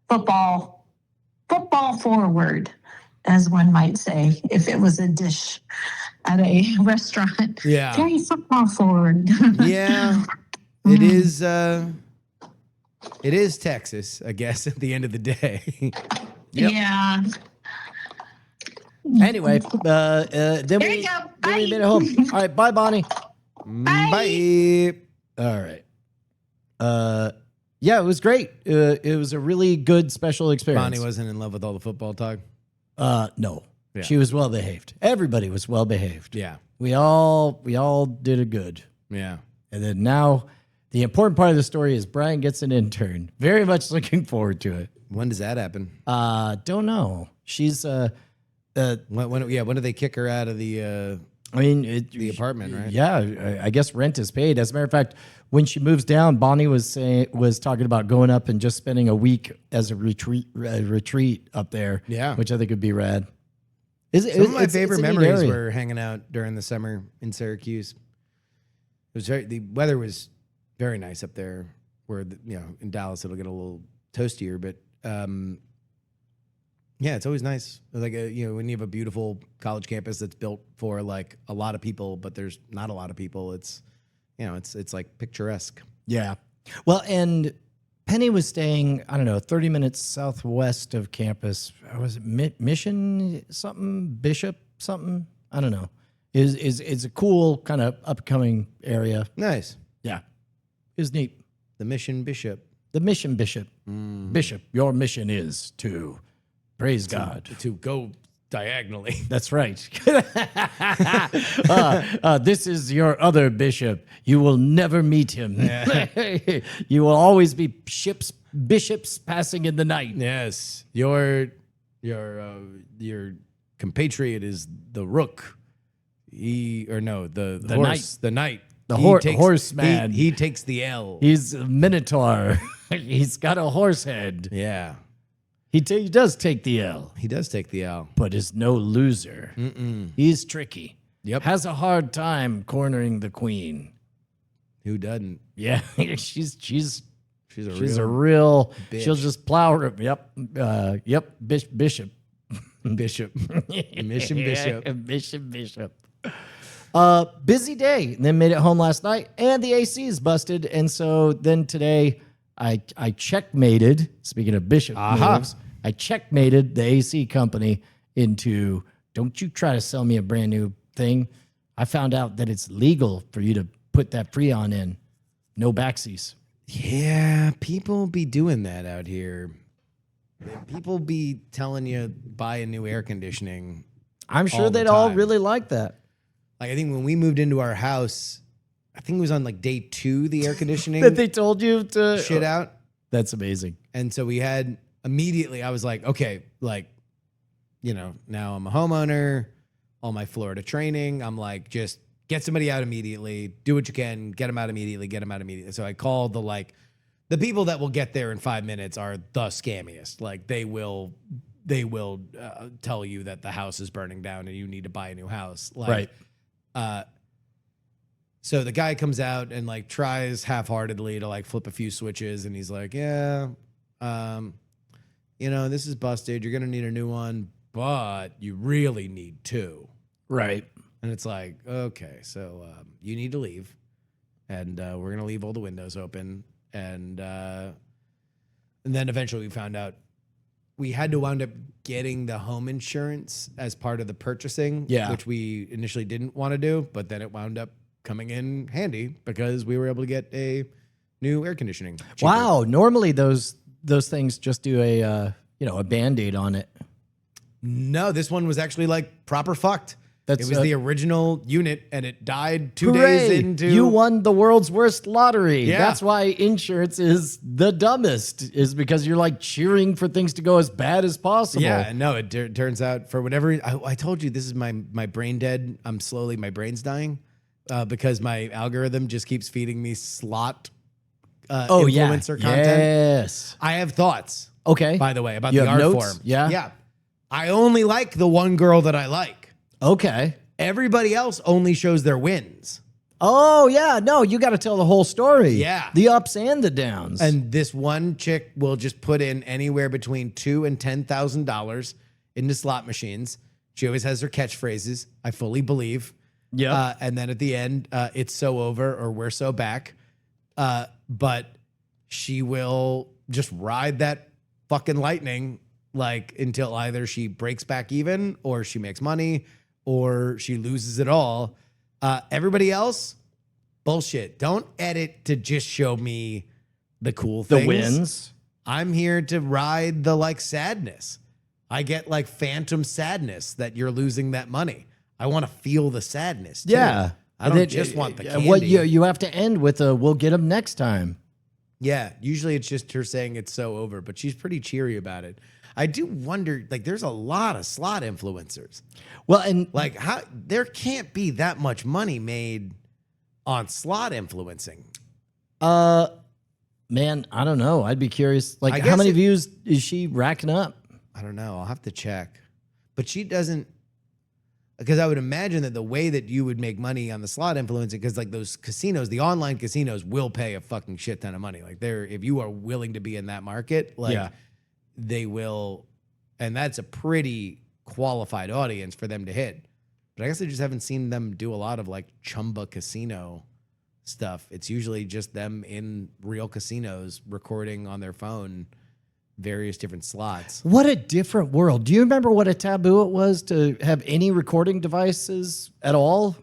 football forward, as one might say, if it was a dish at a restaurant. Yeah. Very football forward. yeah, it is. It is Texas, I guess. At the end of the day. Yeah. Anyway, then There we you go. then we Bye. made it home. All right, bye, Bonnie. Bye. All right. Yeah, it was great. It was a really good special experience. Bonnie wasn't in love with all the football talk. No. Yeah. She was well behaved. Everybody was well behaved. Yeah. We all did a good. Yeah. And then now the important part of the story is Brian gets an intern. Very much looking forward to it. When does that happen? Don't know. She's When do they kick her out of the I mean, the apartment, right? Yeah, I guess rent is paid. As a matter of fact, when she moves down, Bonnie was talking about going up and just spending a week as a retreat up there. Yeah. which I think would be rad. Some of my favorite a neat memories area. were hanging out during the summer in Syracuse. It was the weather was very nice up there. Where in Dallas it'll get a little toastier, but yeah, it's always nice. Like when you have a beautiful college campus that's built for like a lot of people, but there's not a lot of people. It's it's like picturesque. Yeah. Well, and Penny was staying, I don't know, 30 minutes southwest of campus. Was it Mission something, Bishop something? I don't know. Is a cool kind of upcoming area. Nice. Yeah. It was neat. The Mission Bishop. The Mission Bishop. Bishop, your mission is to praise God. To go diagonally. That's right. This is your other bishop. You will never meet him. You will always be ship's bishops passing in the night. Yes, your compatriot is the rook. The horse, knight. the knight. The He horseman. He takes the L. He's a minotaur. He's got a horse head. Yeah, He does take the L, he does take the L. but is no loser. He's tricky. Yep. Has a hard time cornering the queen. Who doesn't? Yeah, she's She's a real. bitch. She'll just plow her. Yep. Bishop. bishop, mission bishop. Bishop. Busy day. And then made it home last night, and the AC is busted. And so then today, I checkmated. Speaking of bishop moves, I checkmated the AC company into. Don't you try to sell me a brand new thing. I found out that it's legal for you to put that Freon in. No backsies. Yeah, people be doing that out here. People be telling you buy a new air conditioning. I'm sure all the they'd all time. really like that. Like I think when we moved into our house, I think it was on like day 2 the air conditioning That they told you to shit out. That's amazing. And so we had immediately, I was like, okay, like, now I'm a homeowner, all my Florida training. I'm like, just get somebody out immediately, do what you can, get them out immediately. So I called the people that will get there in 5 minutes are the scammiest. Like they will tell you that the house is burning down and you need to buy a new house. Like, Right. So the guy comes out and like tries half-heartedly to like flip a few switches, and he's like, "Yeah, this is busted. You're gonna need a new one, but you really need 2." Right. And it's like, okay, so you need to leave, and we're gonna leave all the windows open, and then eventually we found out we had to wind up getting the home insurance as part of the purchasing, Yeah. which we initially didn't want to do, but then it wound up coming in handy because we were able to get a new air conditioning. cheaper. Wow. Normally those things just do a Band-Aid on it. No, this one was actually like proper fucked. That's, it was the original unit, and it died 2 Hooray! days into. You won the world's worst lottery. Yeah. That's why insurance is the dumbest, is because you're like cheering for things to go as bad as possible. Yeah, no, it turns out for whatever. I told you this is my brain dead. My brain's dying because my algorithm just keeps feeding me slot influencer content. Yes. I have thoughts. Okay. By the way, about You the have art notes? form. Yeah? Yeah. I only like the one girl that I like. Okay. Everybody else only shows their wins. Oh, yeah. No, you got to tell the whole story. Yeah. The ups and the downs. And this one chick will just put in anywhere between $2,000 and $10,000 into slot machines. She always has her catchphrases. I fully believe. Yeah. And then at the end, it's so over or we're so back. But she will just ride that fucking lightning like until either she breaks back even or she makes money or she loses it all. Everybody else, bullshit. Don't edit to just show me the cool the things. wins. I'm here to ride the like sadness. I get like phantom sadness that you're losing that money. I want to feel the sadness. Too. Yeah. I don't just want the candy. What you have to end with a we'll get them next time. Yeah. Usually it's just her saying it's so over, but she's pretty cheery about it. I do wonder, like, there's a lot of slot influencers. Well, and Like, how there can't be that much money made on slot influencing. man, I don't know. I'd be curious. I Like, how guess many it- views is she racking up? I don't know. I'll have to check. But she doesn't, because I would imagine that the way that you would make money on the slot influencing, because like those casinos, the online casinos will pay a fucking shit ton of money. Like if you are willing to be in that market, like Yeah. they will, and that's a pretty qualified audience for them to hit. But I guess I just haven't seen them do a lot of like Chumba casino stuff. It's usually just them in real casinos recording on their phone various different slots. What a different world. Do you remember what a taboo it was to have any recording devices at all?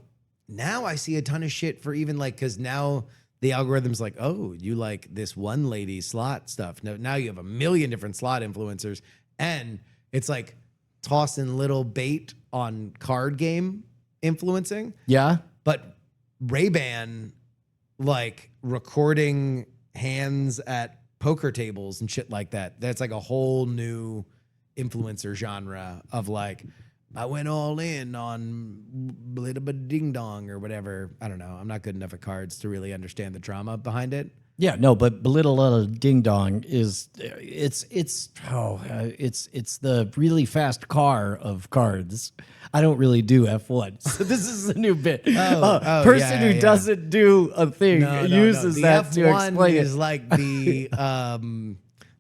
Now I see a ton of shit for even like, because now the algorithm's like, oh, you like this one lady slot stuff. Now you have a million different slot influencers, and it's like tossing little bait on card game influencing. Yeah. But Ray-Ban, like recording hands at poker tables and shit like that. That's like a whole new influencer genre of like, I went all in on little bit ding dong or whatever. I don't know. I'm not good enough at cards to really understand the drama behind it. Yeah, no, but Belittle Ding Dong is it's the really fast car of cards. I don't really do F1, so this is a new bit. Person who doesn't do a thing uses The that to F1 explain is it. like the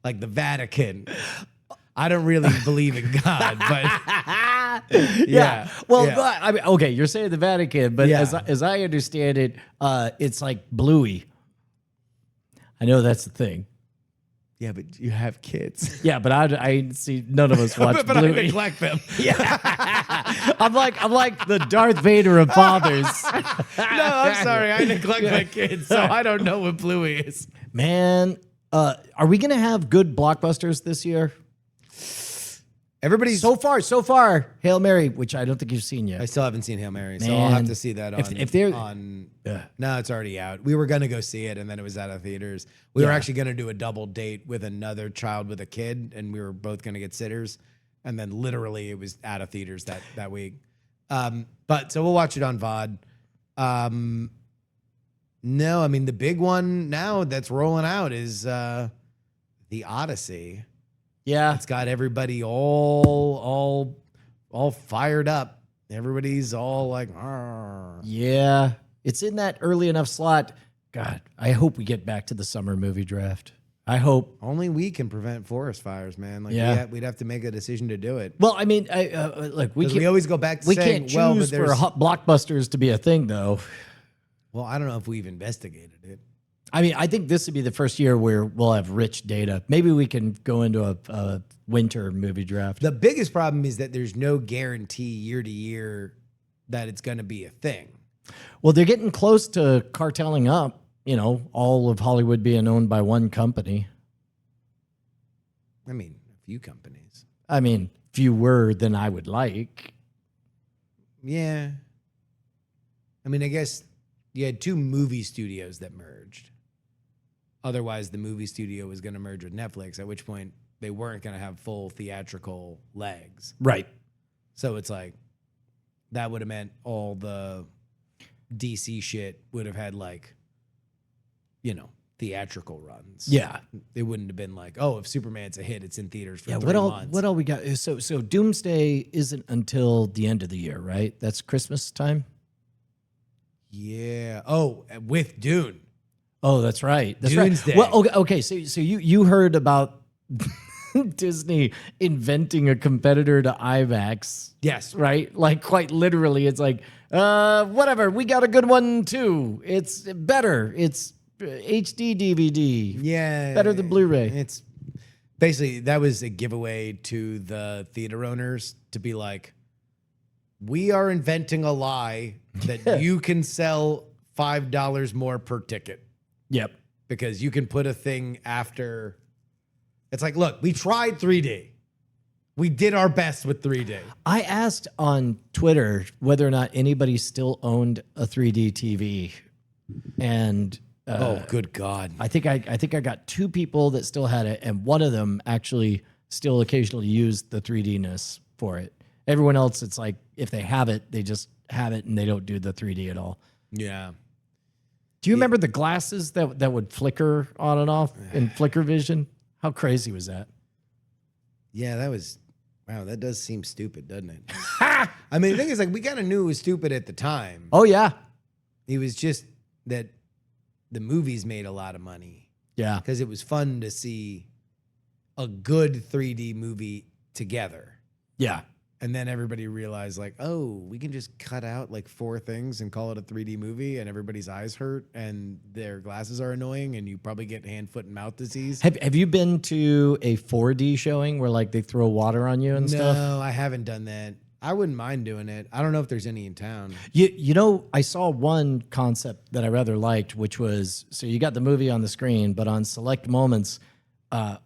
like the Vatican. I don't really believe in God, but Yeah. Well, yeah. I mean, okay, you're saying the Vatican, but Yeah. as I understand it, it's like Bluey. I know that's the thing. Yeah, but you have kids. Yeah, but I see none of us watch but I Bluey. neglect them. I'm like the Darth Vader of fathers. No, I'm sorry. I neglect my kids, so I don't know what Bluey is. Man, are we gonna have good blockbusters this year? Everybody's. So far, Hail Mary, which I don't think you've seen yet. I still haven't seen Hail Mary, so I'll have Man. to see that If they're- on. No, it's already out. We were gonna go see it, and then it was out of theaters. We were Yeah. actually gonna do a double date with another child with a kid, and we were both gonna get sitters. And then literally, it was out of theaters that week. But so we'll watch it on VOD. No, I mean the big one now that's rolling out is the Odyssey. Yeah, It's got everybody all fired up. Everybody's all like, "Arr." yeah. It's in that early enough slot. God, I hope we get back to the summer movie draft. I hope. Only we can prevent forest fires, man. Like, Yeah. we'd have to make a decision to do it. Well, I mean, look, we 'Cause can't. we always go back to we saying, can't choose well, but for there's, hot blockbusters to be a thing, though. well, I don't know if we've investigated it. I mean, I think this would be the first year where we'll have rich data. Maybe we can go into a winter movie draft. The biggest problem is that there's no guarantee year to year that it's going to be a thing. Well, they're getting close to carteling up, all of Hollywood being owned by one company. I mean, a few companies. I mean, fewer than I would like. Yeah. I mean, I guess you had two movie studios that merged. Otherwise, the movie studio was going to merge with Netflix, at which point they weren't going to have full theatrical legs. Right. So it's like, that would have meant all the DC shit would have had like, theatrical runs. Yeah. It wouldn't have been like, oh, if Superman's a hit, it's in theaters for Yeah. 3 What all? months. What all we got? So Doomsday isn't until the end of the year, right? That's Christmas time. Yeah. Oh, with Dune. Oh, that's right. That's Doomsday. right. Well, okay. So you heard about Disney inventing a competitor to IMAX, Yes. right? Like quite literally, it's like, whatever. We got a good one too. It's better. It's HD DVD. Yeah. Better than Blu-ray. It's basically, that was a giveaway to the theater owners to be like, we are inventing a lie that you can sell $5 more per ticket Yep. because you can put a thing after. It's like, look, we tried 3D. We did our best with 3D. I asked on Twitter whether or not anybody still owned a 3D TV, and Oh, good God. I think I got 2 people that still had it, and one of them actually still occasionally used the 3D-ness for it. Everyone else, it's like if they have it, they just have it and they don't do the 3D at all. Yeah. Do you remember the glasses that would flicker on and off in flicker vision? How crazy was that? Yeah, that was, wow, that does seem stupid, doesn't it? I mean, the thing is, like, we kind of knew it was stupid at the time. Oh yeah, It was just that the movies made a lot of money yeah, because it was fun to see a good 3D movie together. yeah. And then everybody realized, like, oh, we can just cut out like 4 things and call it a 3D movie, and everybody's eyes hurt and their glasses are annoying, and you probably get hand, foot, and mouth disease. Have you been to a 4D showing where like they throw water on you and stuff? No, I haven't done that. I wouldn't mind doing it. I don't know if there's any in town. I saw one concept that I rather liked, which was, so you got the movie on the screen, but on select moments,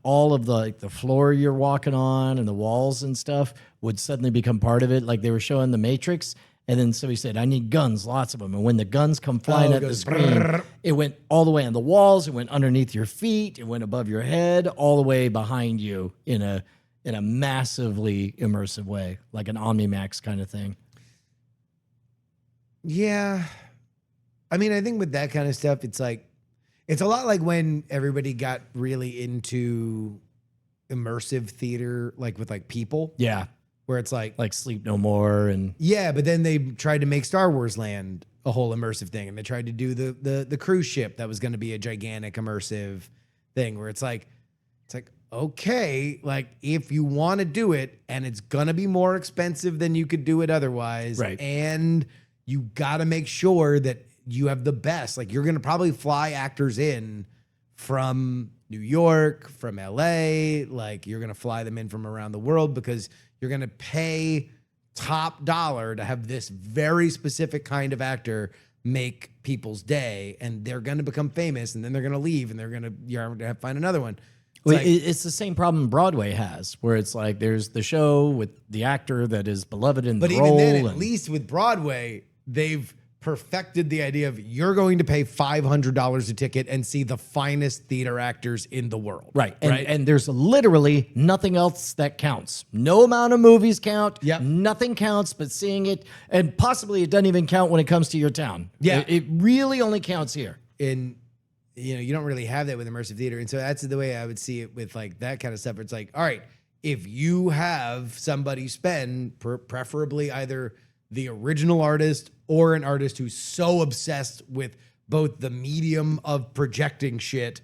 all of the floor you're walking on and the walls and stuff would suddenly become part of it. Like they were showing The Matrix, And then somebody said, I need guns, lots of them. And when the guns come flying at the screen, it went all the way on the walls. It went underneath your feet. It went above your head, all the way behind you in a massively immersive way, like an OmniMax kind of thing. Yeah. I mean, I think with that kind of stuff, it's like, it's a lot like when everybody got really into immersive theater, like with like People. Yeah. Where it's like Sleep No More and yeah, but then they tried to make Star Wars Land a whole immersive thing, and they tried to do the cruise ship that was going to be a gigantic immersive thing. Where it's like okay, like if you want to do it, and it's gonna be more expensive than you could do it otherwise, right? And you got to make sure that you have the best. Like you're gonna probably fly actors in from New York, from LA, like you're gonna fly them in from around the world because you're going to pay top dollar to have this very specific kind of actor make people's day, and they're going to become famous, and then they're going to leave, and you're going to have to find another one. It's the same problem Broadway has, where it's like there's the show with the actor that is beloved in the role. But even then, at least with Broadway, they've perfected the idea of you're going to pay $500 a ticket and see the finest theater actors in the world. Right. And there's literally nothing else that counts. No amount of movies count. Yep. Nothing counts but seeing it. And possibly it doesn't even count when it comes to your town. Yeah. It really only counts here. And, you don't really have that with immersive theater. And so that's the way I would see it with like that kind of stuff. It's like, all right, if you have somebody spend preferably either the original artist or an artist who's so obsessed with both the medium of projecting shit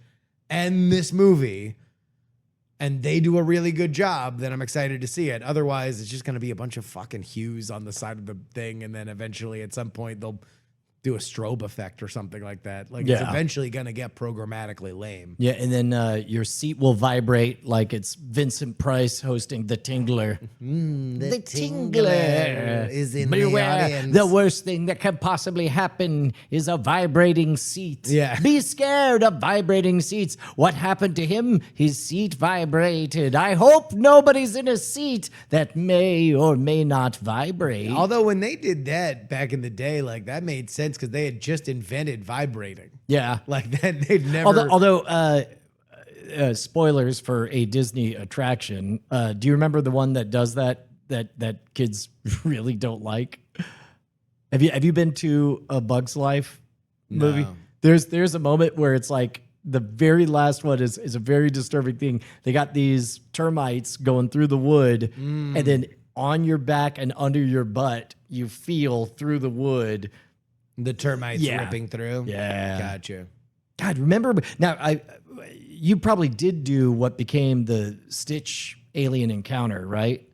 and this movie, and they do a really good job, then I'm excited to see it. Otherwise, it's just going to be a bunch of fucking hues on the side of the thing, and then eventually at some point they'll do a strobe effect or something like that. Like it's eventually going to get programmatically lame. Yeah, and then your seat will vibrate like it's Vincent Price hosting The Tingler. The Tingler is in the audience. The worst thing that can possibly happen is a vibrating seat. Yeah. Be scared of vibrating seats. What happened to him? His seat vibrated. I hope nobody's in a seat that may or may not vibrate. Although when they did that back in the day, like that made sense because they had just invented vibrating. Yeah. Like that they'd never. Although spoilers for a Disney attraction. Do you remember the one that does that kids really don't like? Have you been to a Bug's Life movie? No. There's a moment where it's like the very last one is a very disturbing thing. They got these termites going through the wood, and then on your back and under your butt, you feel through the wood. The termites ripping through. Yeah. Gotcha. God, remember now you probably did do what became the Stitch alien encounter, right?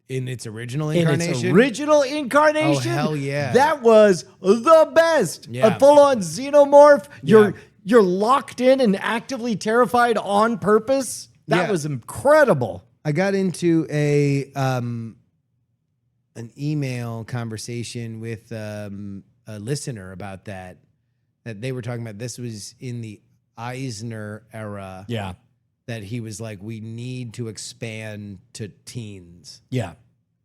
In its original incarnation? Oh, hell yeah. That was the best. Yeah. A full-on xenomorph. Yeah. You're locked in and actively terrified on purpose. That was incredible. I got into an email conversation with a listener about that they were talking about. This was in the Eisner era. Yeah. That he was like, we need to expand to teens. Yeah.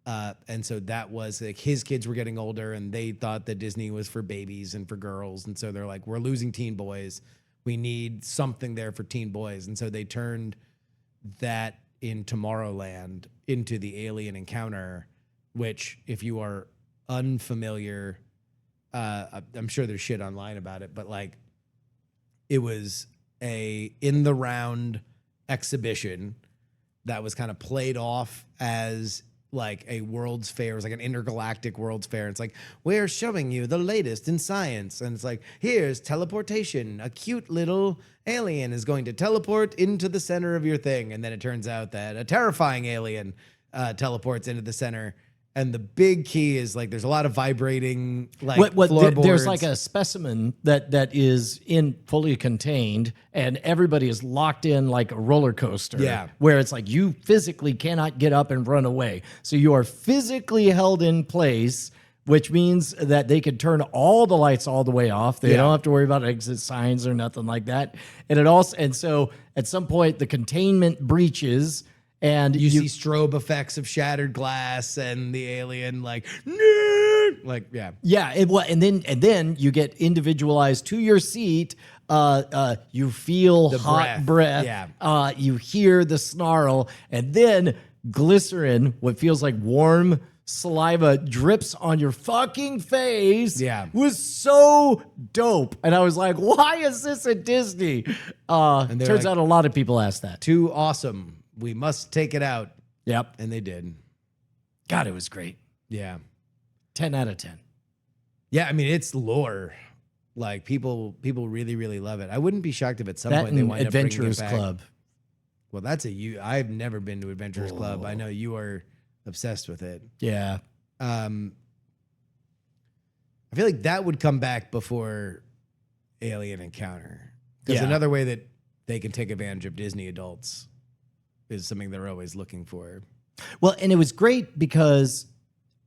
And so that was like his kids were getting older and they thought that Disney was for babies and for girls. And so they're like, we're losing teen boys. We need something there for teen boys. And so they turned that in Tomorrowland into the alien encounter, which if you are unfamiliar, I'm sure there's shit online about it, but like it was a in the round exhibition that was kind of played off as like a World's Fair. It was like an intergalactic World's Fair. It's like, we're showing you the latest in science. And it's like, here's teleportation. A cute little alien is going to teleport into the center of your thing. And then it turns out that a terrifying alien teleports into the center. And the big key is like there's a lot of vibrating like floorboards. There's like a specimen that is in fully contained, and everybody is locked in like a roller coaster. Yeah. Where it's like you physically cannot get up and run away. So you are physically held in place, which means that they can turn all the lights all the way off. They don't have to worry about exit signs or nothing like that. And so at some point the containment breaches. And you see strobe effects of shattered glass and the alien like, Nick! Like, yeah. Yeah, and then you get individualized to your seat. You feel The hot breath, breath. You hear the snarl, and then glycerin, what feels like warm saliva, drips on your fucking face. Yeah. Was so dope, and I was like, "Why is this at Disney?" they're Turns like, out a lot of people ask that. Too awesome. We must take it out. Yep. And they did. God, it was great. Yeah. 10 out of 10. Yeah, I mean, it's lore. Like, people really, really love it. I wouldn't be shocked if at some That point they and wind up bringing it Adventurers back. Club. Well, that's I've never been to Adventurers Club. I know you are obsessed with it. Yeah. I feel like that would come back before Alien Encounter. Because Yeah. another way that they can take advantage of Disney adults is something they're always looking for. Well, and it was great because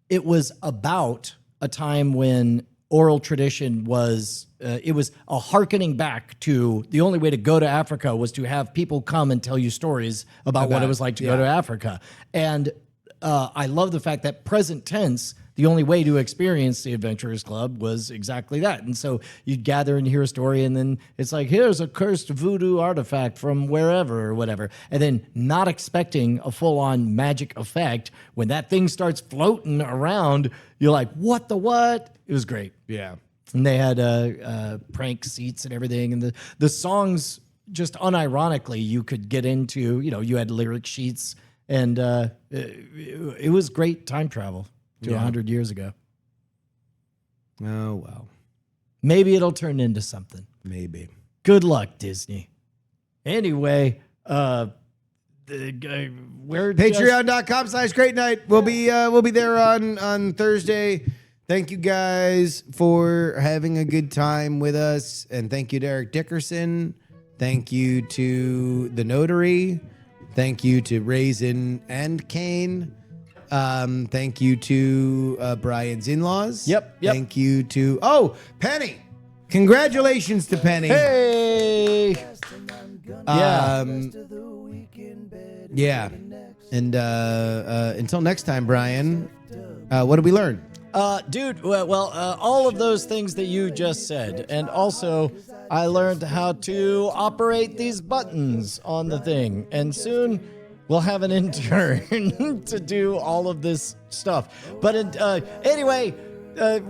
it was about a time when oral tradition was, it was a hearkening back to the only way to go to Africa was to have people come and tell you stories about what it was like to go to Africa. And I love the fact that present tense, the only way to experience the Adventurers Club was exactly that. And so you'd gather and hear a story, and then it's like, here's a cursed voodoo artifact from wherever or whatever. And then not expecting a full-on magic effect. When that thing starts floating around, you're like, what the what? It was great. Yeah. And they had prank seats and everything. And the songs, just unironically, you could get into, you had lyric sheets. And it was great time travel to 100 years ago. Oh, well. Maybe it'll turn into something. Maybe. Good luck, Disney. Anyway, where Patreon.com/great night. We'll be there on Thursday. Thank you guys for having a good time with us. And thank you to Eric Dickerson. Thank you to the Notary. Thank you to Raisin and Kane. Thank you to Brian's in-laws. Yep. Thank you to Penny. Congratulations to Penny. Hey. Yeah. And until next time, Brian, what did we learn? Dude, all of those things that you just said. And also, I learned how to operate these buttons on the thing. And soon, we'll have an intern to do all of this stuff. But anyway,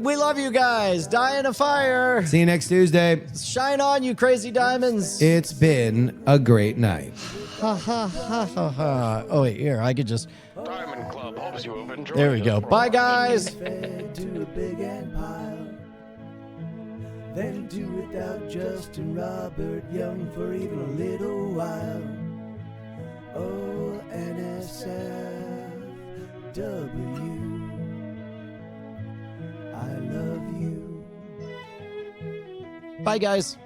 we love you guys. Die in a fire. See you next Tuesday. Shine on, you crazy diamonds. It's been a great night. Ha ha ha ha ha. Oh, wait, here, I could just... Diamond Club hopes you have enjoyed There we go. Bye, guys. Fed to a big ant pile. Then do without Justin Robert Young for even a little while. Oh, NSFW, I love you. Bye, guys.